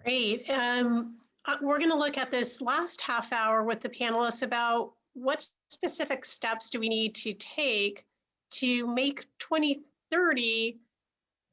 Great. We're going to look at this last half hour with the panelists about what specific steps do we need to take to make 2030.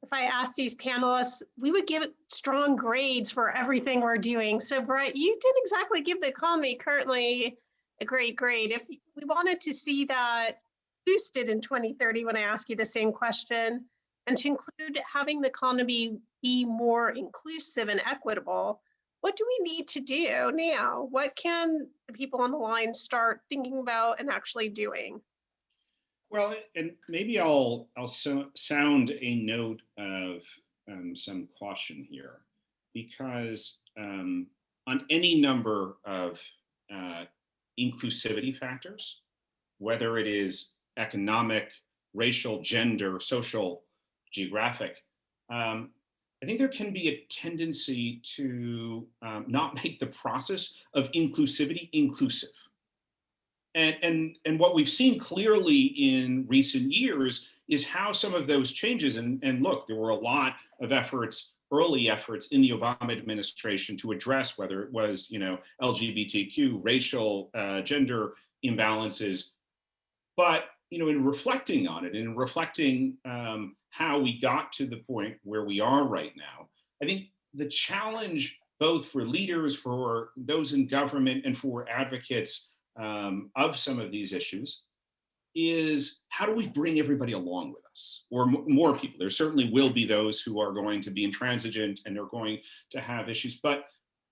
If I asked these panelists, we would give it strong grades for everything we're doing. So Brett, you didn't exactly give the economy currently a great grade. If we wanted to see that boosted in 2030, when I ask you the same question, and to include having the economy be more inclusive and equitable, what do we need to do now? What can the people on the line start thinking about and actually doing? Well, and maybe I'll sound a note of some caution here, because on any number of inclusivity factors, whether it is economic, racial, gender, social, geographic, I think there can be a tendency to not make the process of inclusivity inclusive. And what we've seen clearly in recent years is how some of those changes, and look, there were a lot of efforts, early efforts in the Obama administration to address whether it was, LGBTQ, racial, gender imbalances. But, in reflecting on it, in reflecting how we got to the point where we are right now, I think the challenge both for leaders, for those in government, and for advocates of some of these issues is how do we bring everybody along with us, or more people? There certainly will be those who are going to be intransigent and are going to have issues, but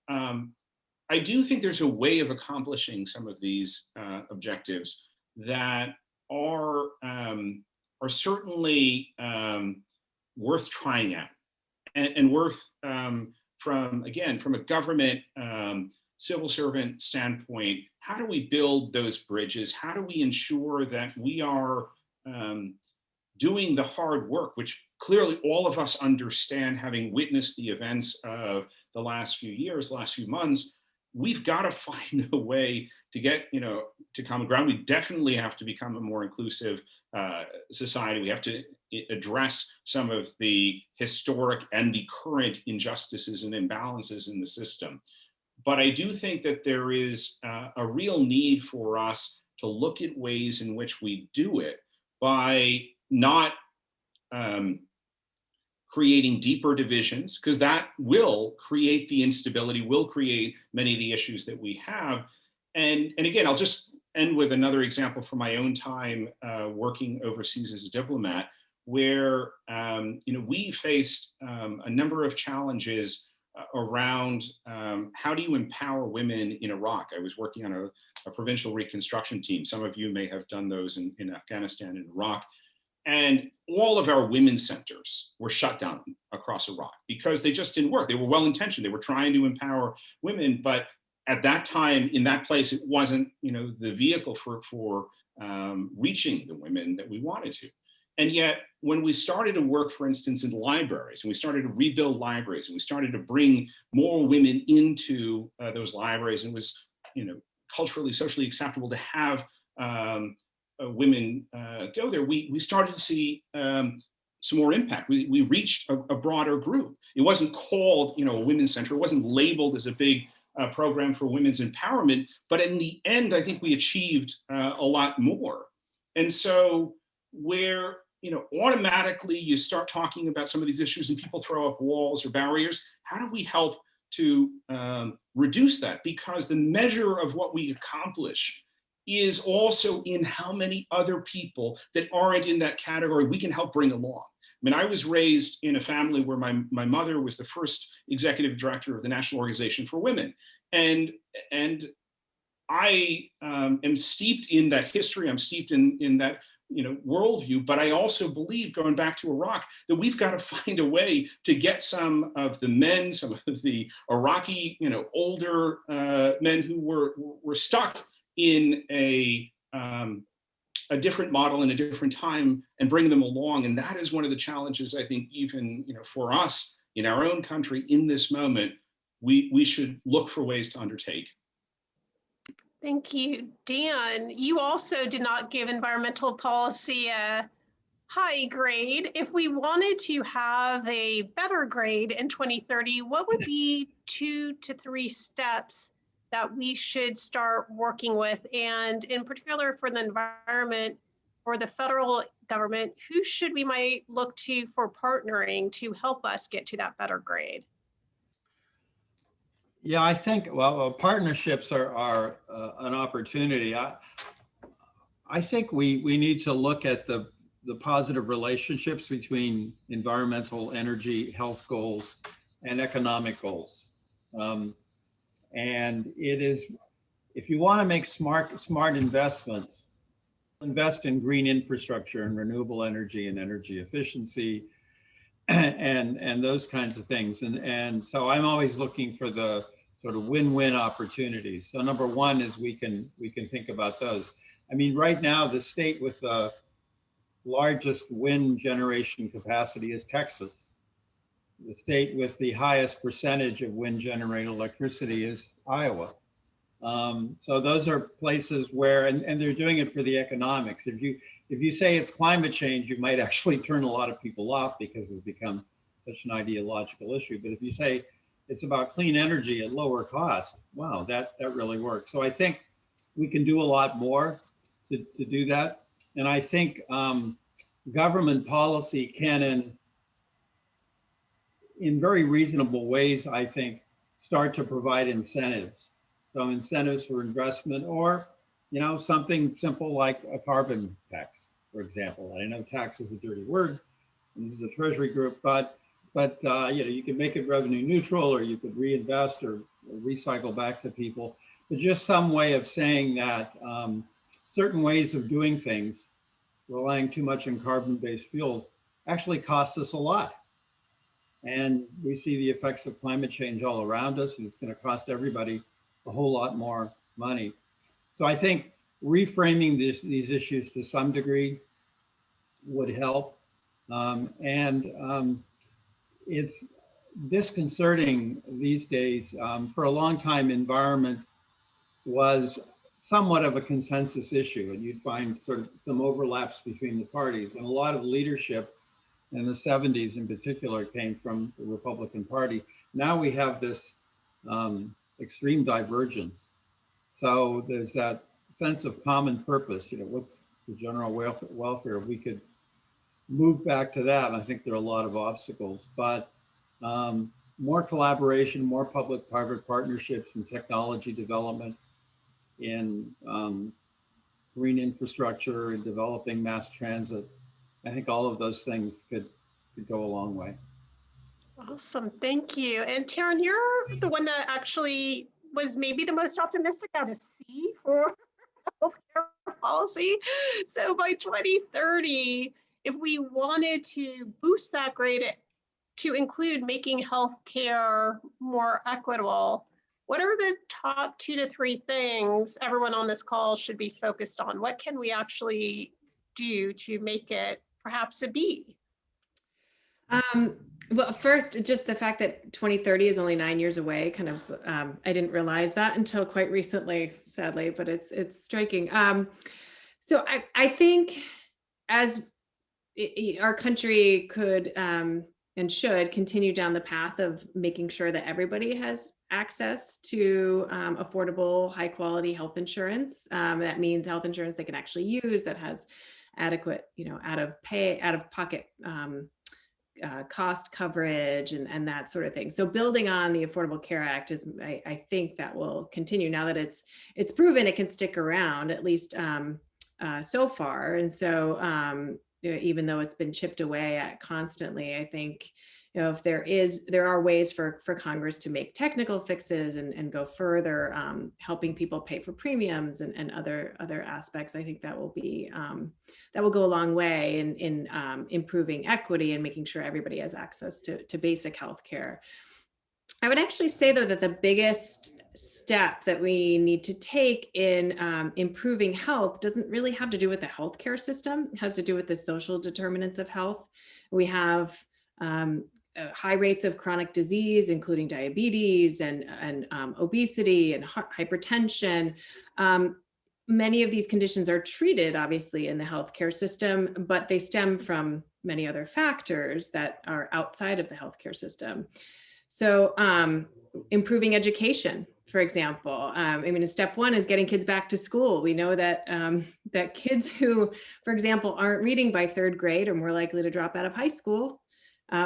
I do think there's a way of accomplishing some of these objectives that are certainly worth trying out, and worth from a government civil servant standpoint. How do we build those bridges? How do we ensure that we are doing the hard work, which clearly all of us understand, having witnessed the events of the last few years, last few months? We've got to find a way to get, to common ground. We definitely have to become a more inclusive society. We have to address some of the historic and the current injustices and imbalances in the system. But I do think that there is a real need for us to look at ways in which we do it by not creating deeper divisions, because that will create the instability, will create many of the issues that we have. And again, I'll just end with another example from my own time working overseas as a diplomat, where we faced a number of challenges around how do you empower women in Iraq. I was working on a provincial reconstruction team. Some of you may have done those in Afghanistan and Iraq. And all of our women's centers were shut down across Iraq because they just didn't work. They were well-intentioned. They were trying to empower women, but at that time, in that place, it wasn't, the vehicle for reaching the women that we wanted to. And yet, when we started to work, for instance, in libraries, and we started to rebuild libraries, and we started to bring more women into those libraries, and it was, culturally, socially acceptable to have women go there, we started to see some more impact. We reached a broader group. It wasn't called, a women's center. It wasn't labeled as a big program for women's empowerment. But in the end, I think we achieved a lot more. And so where, automatically you start talking about some of these issues and people throw up walls or barriers, how do we help to reduce that? Because the measure of what we accomplish is also in how many other people that aren't in that category we can help bring along. I mean, I was raised in a family where my mother was the first executive director of the National Organization for Women. And I am steeped in that history. I'm steeped in that worldview, but I also believe, going back to Iraq, that we've got to find a way to get some of the men, some of the Iraqi, older men who were stuck in a different model in a different time, and bring them along. And that is one of the challenges, I think, even for us in our own country in this moment. we should look for ways to undertake. Thank you, Dan. You also did not give environmental policy a high grade. If we wanted to have a better grade in 2030, what would be 2 to 3 steps that we should start working with? And in particular for the environment, for the federal government, who should we might look to for partnering to help us get to that better grade? Yeah, I think, well, partnerships are an opportunity. I think we need to look at the positive relationships between environmental, energy, health goals, and economic goals. And it is, if you want to make smart investments, invest in green infrastructure and renewable energy and energy efficiency and those kinds of things. And so I'm always looking for the sort of win-win opportunities. So number one is we can think about those. I mean, right now, the state with the largest wind generation capacity is Texas. The state with the highest percentage of wind generated electricity is Iowa. So those are places where, and they're doing it for the economics. If you say it's climate change, you might actually turn a lot of people off because it's become such an ideological issue. But if you say it's about clean energy at lower cost, wow, that really works. So I think we can do a lot more to do that. And I think government policy can, in very reasonable ways, I think, start to provide incentives. So incentives for investment, or, you know, something simple like a carbon tax, for example. I know tax is a dirty word, and this is a Treasury group, but you know, you can make it revenue neutral, or you could reinvest or recycle back to people. But just some way of saying that certain ways of doing things, relying too much on carbon-based fuels, actually costs us a lot. And we see the effects of climate change all around us, and it's going to cost everybody a whole lot more money. So I think reframing these issues to some degree would help. It's disconcerting these days. For a long time, environment was somewhat of a consensus issue, and you'd find sort of some overlaps between the parties. And a lot of leadership in the 70s in particular came from the Republican Party. Now we have this extreme divergence. So there's that sense of common purpose, you know, what's the general welfare? If we could move back to that, and I think there are a lot of obstacles, but more collaboration, more public-private partnerships in technology development, in green infrastructure, and developing mass transit. I think all of those things could go a long way. Awesome, thank you. And Taryn, you're the one that actually was maybe the most optimistic out of C for healthcare policy. So by 2030, if we wanted to boost that grade to include making healthcare more equitable, what are the top 2 to 3 things everyone on this call should be focused on? What can we actually do to make it perhaps a B? Well, first, just the fact that 2030 is only 9 years away, kind of, I didn't realize that until quite recently, sadly, but it's striking. So I think as our country could and should continue down the path of making sure that everybody has access to affordable, high quality health insurance. That means health insurance they can actually use that has adequate, you know, out of pocket cost coverage and that sort of thing. So building on the Affordable Care Act is, I think that will continue now that it's proven it can stick around, at least so far. And so even though it's been chipped away at constantly, I think, you know, if there are ways for Congress to make technical fixes and go further, helping people pay for premiums and other aspects, I think that will be that will go a long way in improving equity and making sure everybody has access to basic health care. I would actually say, though, that the biggest step that we need to take in improving health doesn't really have to do with the healthcare system. It has to do with the social determinants of health. We have high rates of chronic disease, including diabetes and obesity and hypertension. Many of these conditions are treated, obviously, in the healthcare system, but they stem from many other factors that are outside of the healthcare system. So improving education, for example. I mean, step one is getting kids back to school. We know that that kids who, for example, aren't reading by 3rd grade are more likely to drop out of high school,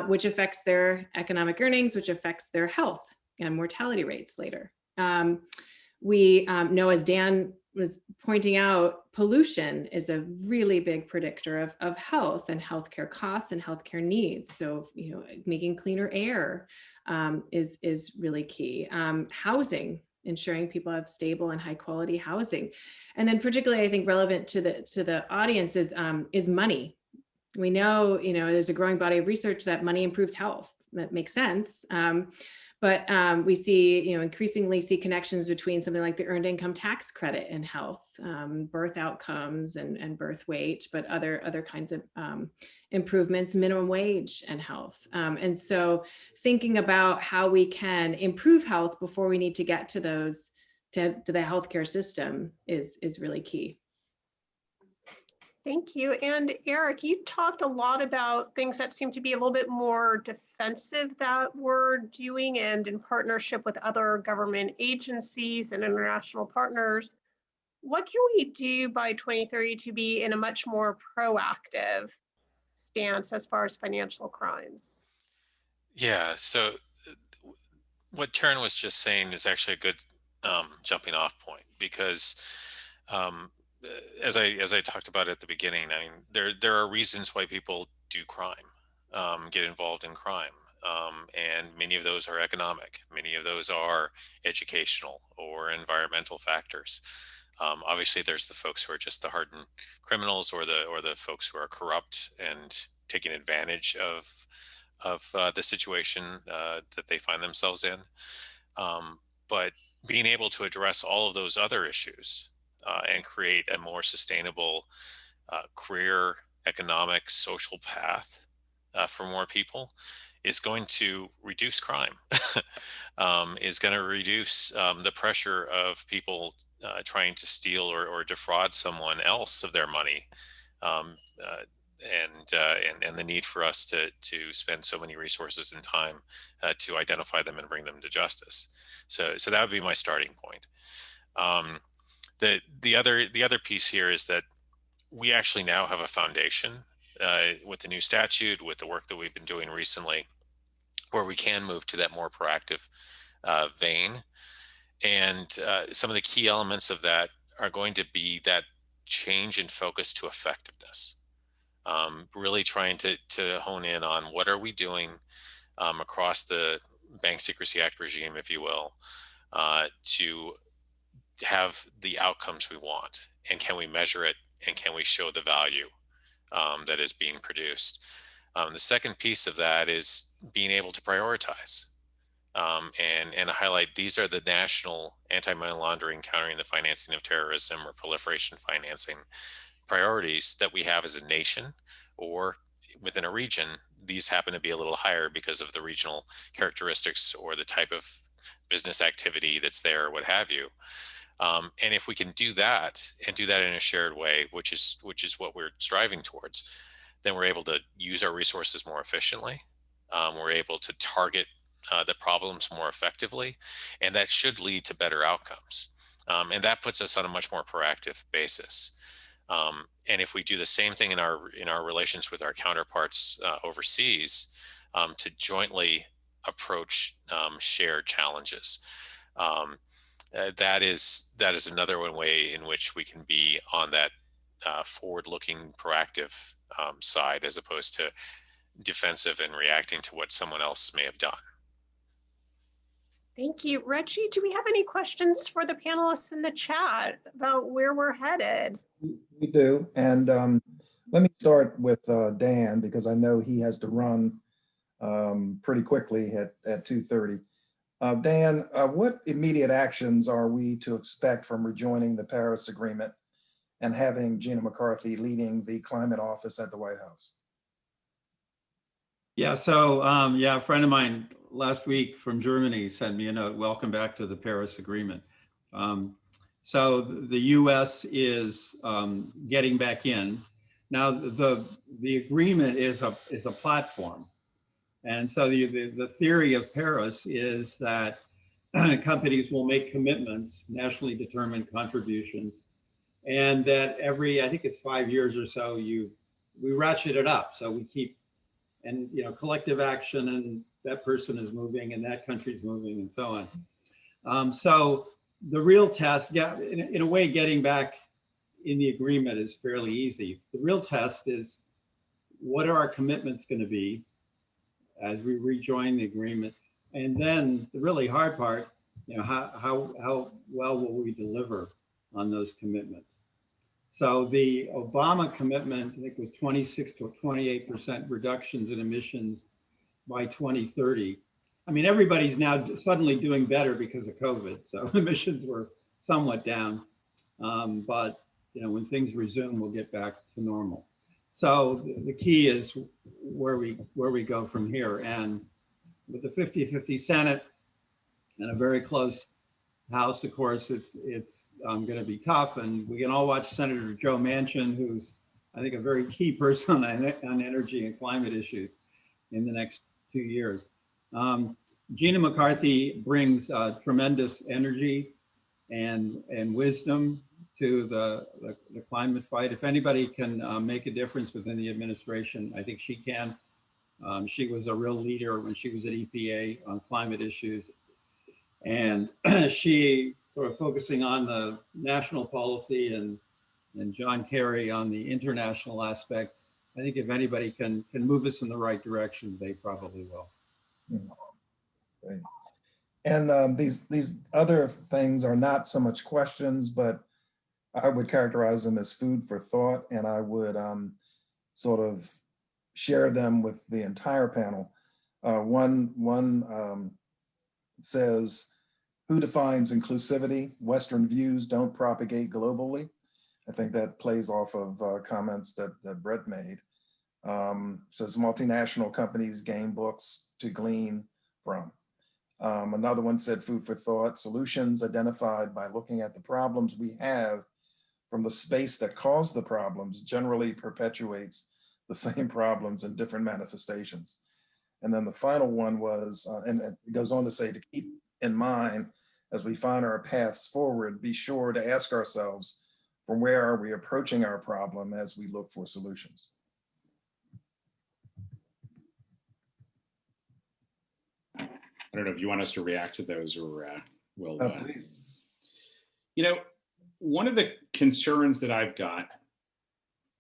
which affects their economic earnings, which affects their health and mortality rates later. We know, as Dan was pointing out, pollution is a really big predictor of health and healthcare costs and healthcare needs. So, you know, making cleaner air is really key. Housing, ensuring people have stable and high quality housing. And then particularly, I think relevant to the audience is money. We know, you know, there's a growing body of research that money improves health. That makes sense. But we see, you know, increasingly see connections between something like the earned income tax credit and health, birth outcomes and birth weight, but other kinds of improvements, minimum wage and health. And so thinking about how we can improve health before we need to get to those, to the healthcare system is really key. Thank you. And Eric, you talked a lot about things that seem to be a little bit more defensive that we're doing and in partnership with other government agencies and international partners. What can we do by 2030 to be in a much more proactive stance as far as financial crimes? Yeah, so what Taryn was just saying is actually a good jumping off point, because as I talked about at the beginning, I mean, there are reasons why people do crime, get involved in crime, and many of those are economic, many of those are educational or environmental factors. Obviously, there's the folks who are just the hardened criminals, or the folks who are corrupt and taking advantage of the situation that they find themselves in. But being able to address all of those other issues and create a more sustainable career, economic, social path for more people is going to reduce crime, is going to reduce the pressure of people trying to steal or defraud someone else of their money, and the need for us to spend so many resources and time to identify them and bring them to justice. So that would be my starting point. The other piece here is that we actually now have a foundation with the new statute, with the work that we've been doing recently, where we can move to that more proactive vein. And some of the key elements of that are going to be that change in focus to effectiveness. Really trying to hone in on what are we doing across the Bank Secrecy Act regime, if you will, to have the outcomes we want, and can we measure it, and can we show the value that is being produced. The second piece of that is being able to prioritize and highlight these are the national anti-money laundering, countering the financing of terrorism, or proliferation financing priorities that we have as a nation, or within a region. These happen to be a little higher because of the regional characteristics or the type of business activity that's there, or what have you. And if we can do that, and do that in a shared way, which is what we're striving towards, then we're able to use our resources more efficiently. We're able to target the problems more effectively, and that should lead to better outcomes. And that puts us on a much more proactive basis. And if we do the same thing in our relations with our counterparts overseas, to jointly approach shared challenges, that is another one way in which we can be on that forward-looking, proactive side, as opposed to defensive and reacting to what someone else may have done. Thank you. Reggie, do we have any questions for the panelists in the chat about where we're headed? We do. And let me start with Dan, because I know he has to run pretty quickly at 2:30. Dan, what immediate actions are we to expect from rejoining the Paris Agreement and having Gina McCarthy leading the climate office at the White House? Yeah, so yeah, a friend of mine last week from Germany sent me a note, welcome back to the Paris Agreement. So the US is getting back in. Now the agreement is a platform. And so the theory of Paris is that companies will make commitments, nationally determined contributions, and that every, I think it's 5 years or so, we ratchet it up. So we keep, and collective action, and that person is moving and that country's moving and so on. So the real test, yeah, in a way, getting back in the agreement is fairly easy. The real test is, what are our commitments going to be as we rejoin the agreement? And then the really hard part, how well will we deliver on those commitments? So the Obama commitment, I think, was 26 to 28% reductions in emissions by 2030. I mean, everybody's now suddenly doing better because of COVID. So emissions were somewhat down, but when things resume, we'll get back to normal. So the key is where we go from here. And with the 50-50 Senate and a very close House, of course, it's going to be tough. And we can all watch Senator Joe Manchin, who's, I think, a very key person on energy and climate issues in the next 2 years. Gina McCarthy brings tremendous energy and wisdom to the climate fight. If anybody can make a difference within the administration, I think she can. She was a real leader when she was at EPA on climate issues. And she sort of focusing on the national policy and John Kerry on the international aspect. I think if anybody can move us in the right direction, they probably will. Great. And these other things are not so much questions, but I would characterize them as food for thought, and I would sort of share them with the entire panel. One says, who defines inclusivity? Western views don't propagate globally. I think that plays off of comments that Brett made. Says multinational companies gain books to glean from. Another one said food for thought, solutions identified by looking at the problems we have from the space that caused the problems generally perpetuates the same problems in different manifestations. And then the final one was, and it goes on to say, to keep in mind as we find our paths forward, be sure to ask ourselves, from where are we approaching our problem as we look for solutions? I don't know if you want us to react to those, or we'll. Please. One of the concerns that I've got,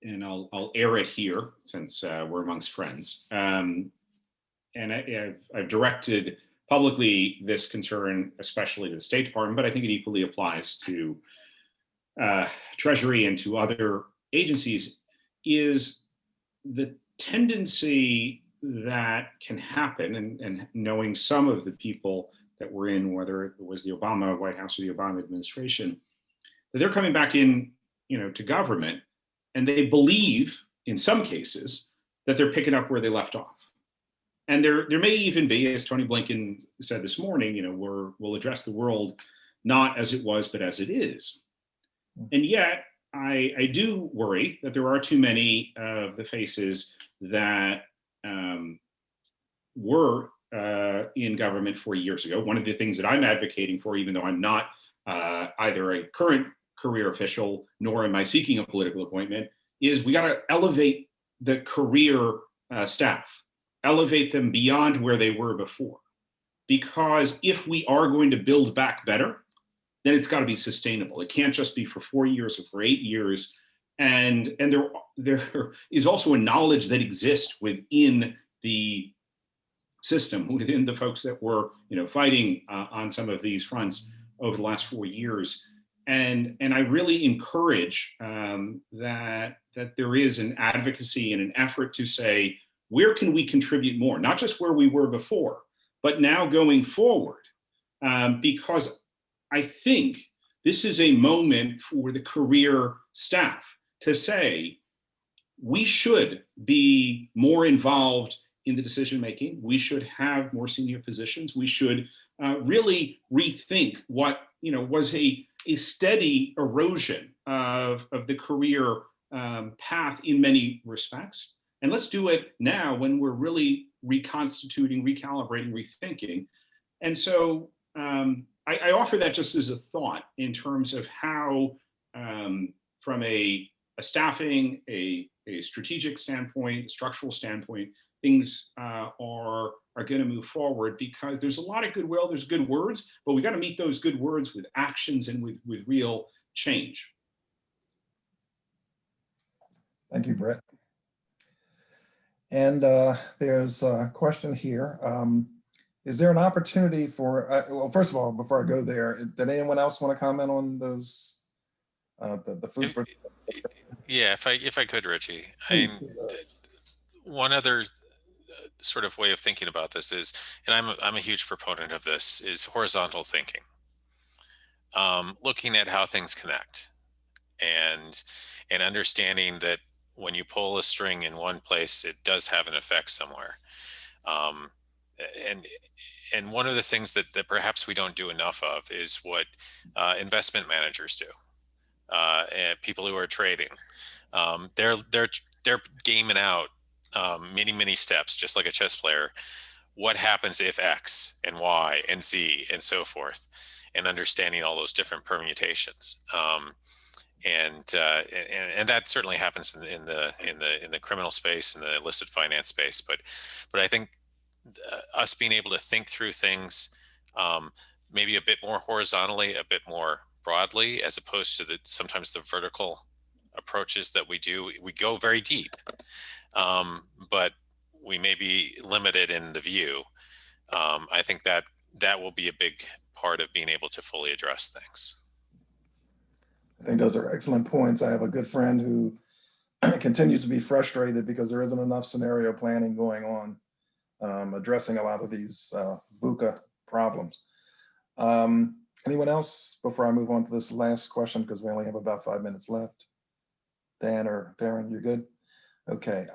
and I'll air it here since we're amongst friends, and I've directed publicly this concern, especially to the State Department, but I think it equally applies to Treasury and to other agencies, is the tendency that can happen, and knowing some of the people that were in, whether it was the Obama White House or the Obama administration, that they're coming back in, to government, and they believe, in some cases, that they're picking up where they left off. And there may even be, as Tony Blinken said this morning, we'll address the world not as it was, but as it is. And yet, I do worry that there are too many of the faces that were in government 4 years ago. One of the things that I'm advocating for, even though I'm not either a current career official, nor am I seeking a political appointment, is we got to elevate the career staff, elevate them beyond where they were before. Because if we are going to build back better, then it's got to be sustainable. It can't just be for 4 years or for 8 years. And there is also a knowledge that exists within the system, within the folks that were fighting on some of these fronts over the last 4 years. And I really encourage that there is an advocacy and an effort to say, where can we contribute more? Not just where we were before, but now going forward. Because I think this is a moment for the career staff to say, we should be more involved in the decision making. We should have more senior positions. We should really rethink what was a steady erosion of the career path in many respects. And let's do it now when we're really reconstituting, recalibrating, rethinking. And so I offer that just as a thought in terms of how, from a staffing, a strategic standpoint, a structural standpoint, things are going to move forward, because there's a lot of goodwill, there's good words, but we got to meet those good words with actions and with real change. Thank you, Brett. And there's a question here. Is there an opportunity for, well, first of all, before I go there, did anyone else want to comment on those, the food for? Yeah, if I could, Richie. Please. One other sort of way of thinking about this is, and I'm a huge proponent of this, is horizontal thinking. Looking at how things connect, and understanding that when you pull a string in one place, it does have an effect somewhere. And one of the things that perhaps we don't do enough of is what investment managers do. And people who are trading, they're gaming out many steps, just like a chess player. What happens if X and Y and Z and so forth, and understanding all those different permutations. And that certainly happens in the criminal space, in the illicit finance space. But I think us being able to think through things maybe a bit more horizontally, a bit more broadly, as opposed to sometimes the vertical approaches that we do. We go very deep, but we may be limited in the view. I think that will be a big part of being able to fully address things. I think those are excellent points. I have a good friend who continues to be frustrated because there isn't enough scenario planning going on, addressing a lot of these VUCA problems. Anyone else before I move on to this last question, because we only have about 5 minutes left? Dan or Darren, you're good? Okay.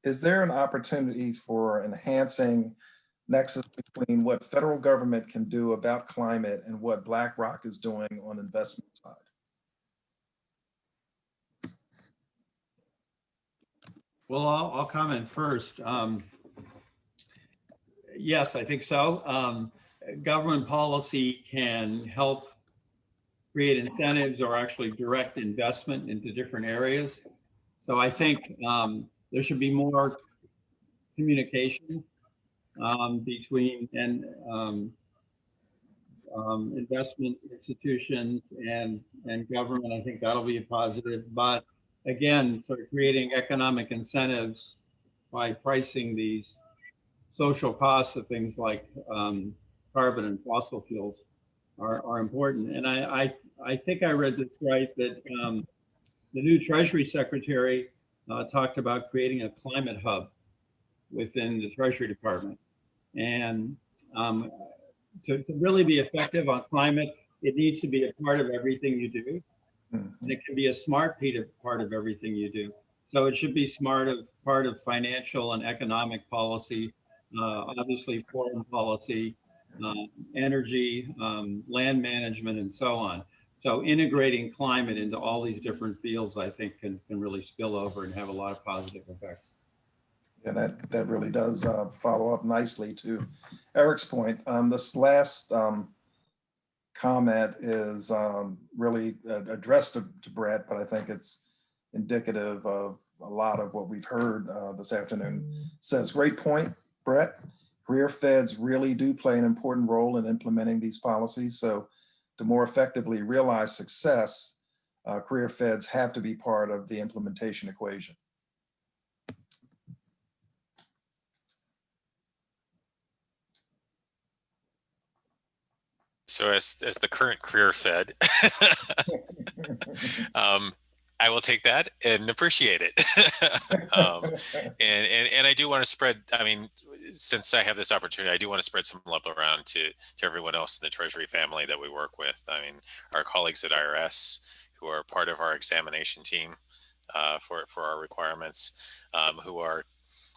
Is there an opportunity for enhancing nexus between what federal government can do about climate and what Blackrock is doing on investment side? Well, I'll comment first. Yes, I think so. Government policy can help create incentives or actually direct investment into different areas. So I think there should be more communication between investment institutions and government. I think that'll be a positive. But again, sort of creating economic incentives by pricing these social costs of things like carbon and fossil fuels are important. And I think I read this right, that the new Treasury Secretary talked about creating a climate hub within the Treasury Department. And to really be effective on climate, it needs to be a part of everything you do. And it can be a smart part of everything you do. So it should be part of financial and economic policy, obviously foreign policy, energy, land management, and so on. So integrating climate into all these different fields, I think, can really spill over and have a lot of positive effects. Yeah, that really does follow up nicely to Eric's point. This last comment is really addressed to Brett, but I think it's indicative of a lot of what we've heard this afternoon. Says, great point, Brett. Career feds really do play an important role in implementing these policies. So to more effectively realize success, career feds have to be part of the implementation equation. So as the current career fed, I will take that and appreciate it. And I do want to spread, I mean, since I have this opportunity, I do want to spread some love around to everyone else in the Treasury family that we work with. I mean, our colleagues at IRS who are part of our examination team for our requirements, who are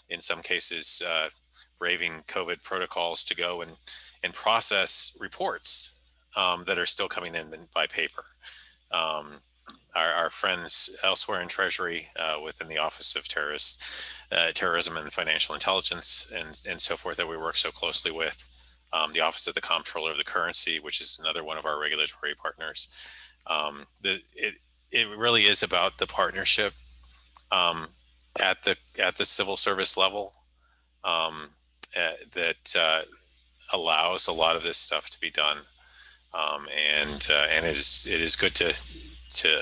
in some cases, braving COVID protocols to go and process reports that are still coming in by paper. Our friends elsewhere in Treasury, within the Office of Terrorism and Financial Intelligence and so forth, that we work so closely with, the Office of the Comptroller of the Currency, which is another one of our regulatory partners. It really is about the partnership at the civil service level that allows a lot of this stuff to be done, and it is good to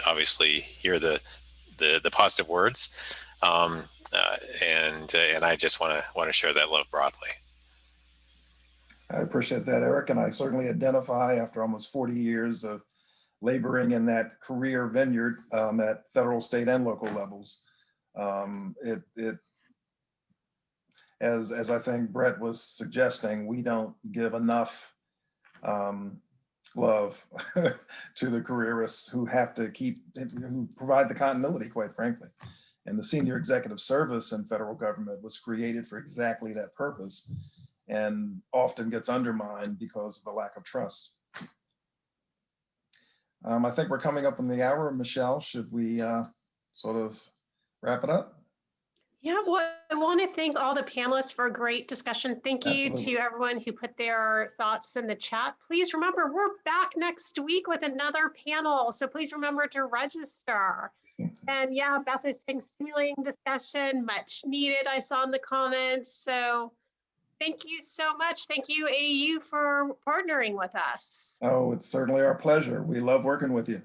obviously hear the positive words, and I just want to share that love broadly. I appreciate that, Eric, and I certainly identify after almost 40 years of laboring in that career vineyard at federal, state, and local levels. As I think Brett was suggesting, we don't give enough love to the careerists who who provide the continuity, quite frankly. And the senior executive service in federal government was created for exactly that purpose, and often gets undermined because of a lack of trust. I think we're coming up on the hour. Michelle, should we sort of wrap it up? Yeah, well, I want to thank all the panelists for a great discussion. Thank you Absolutely. to everyone who put their thoughts in the chat. Please remember, we're back next week with another panel, so please remember to register. And yeah, Beth is saying stimulating discussion, much needed, I saw in the comments. So thank you so much. Thank you, AU, for partnering with us. Oh, it's certainly our pleasure. We love working with you.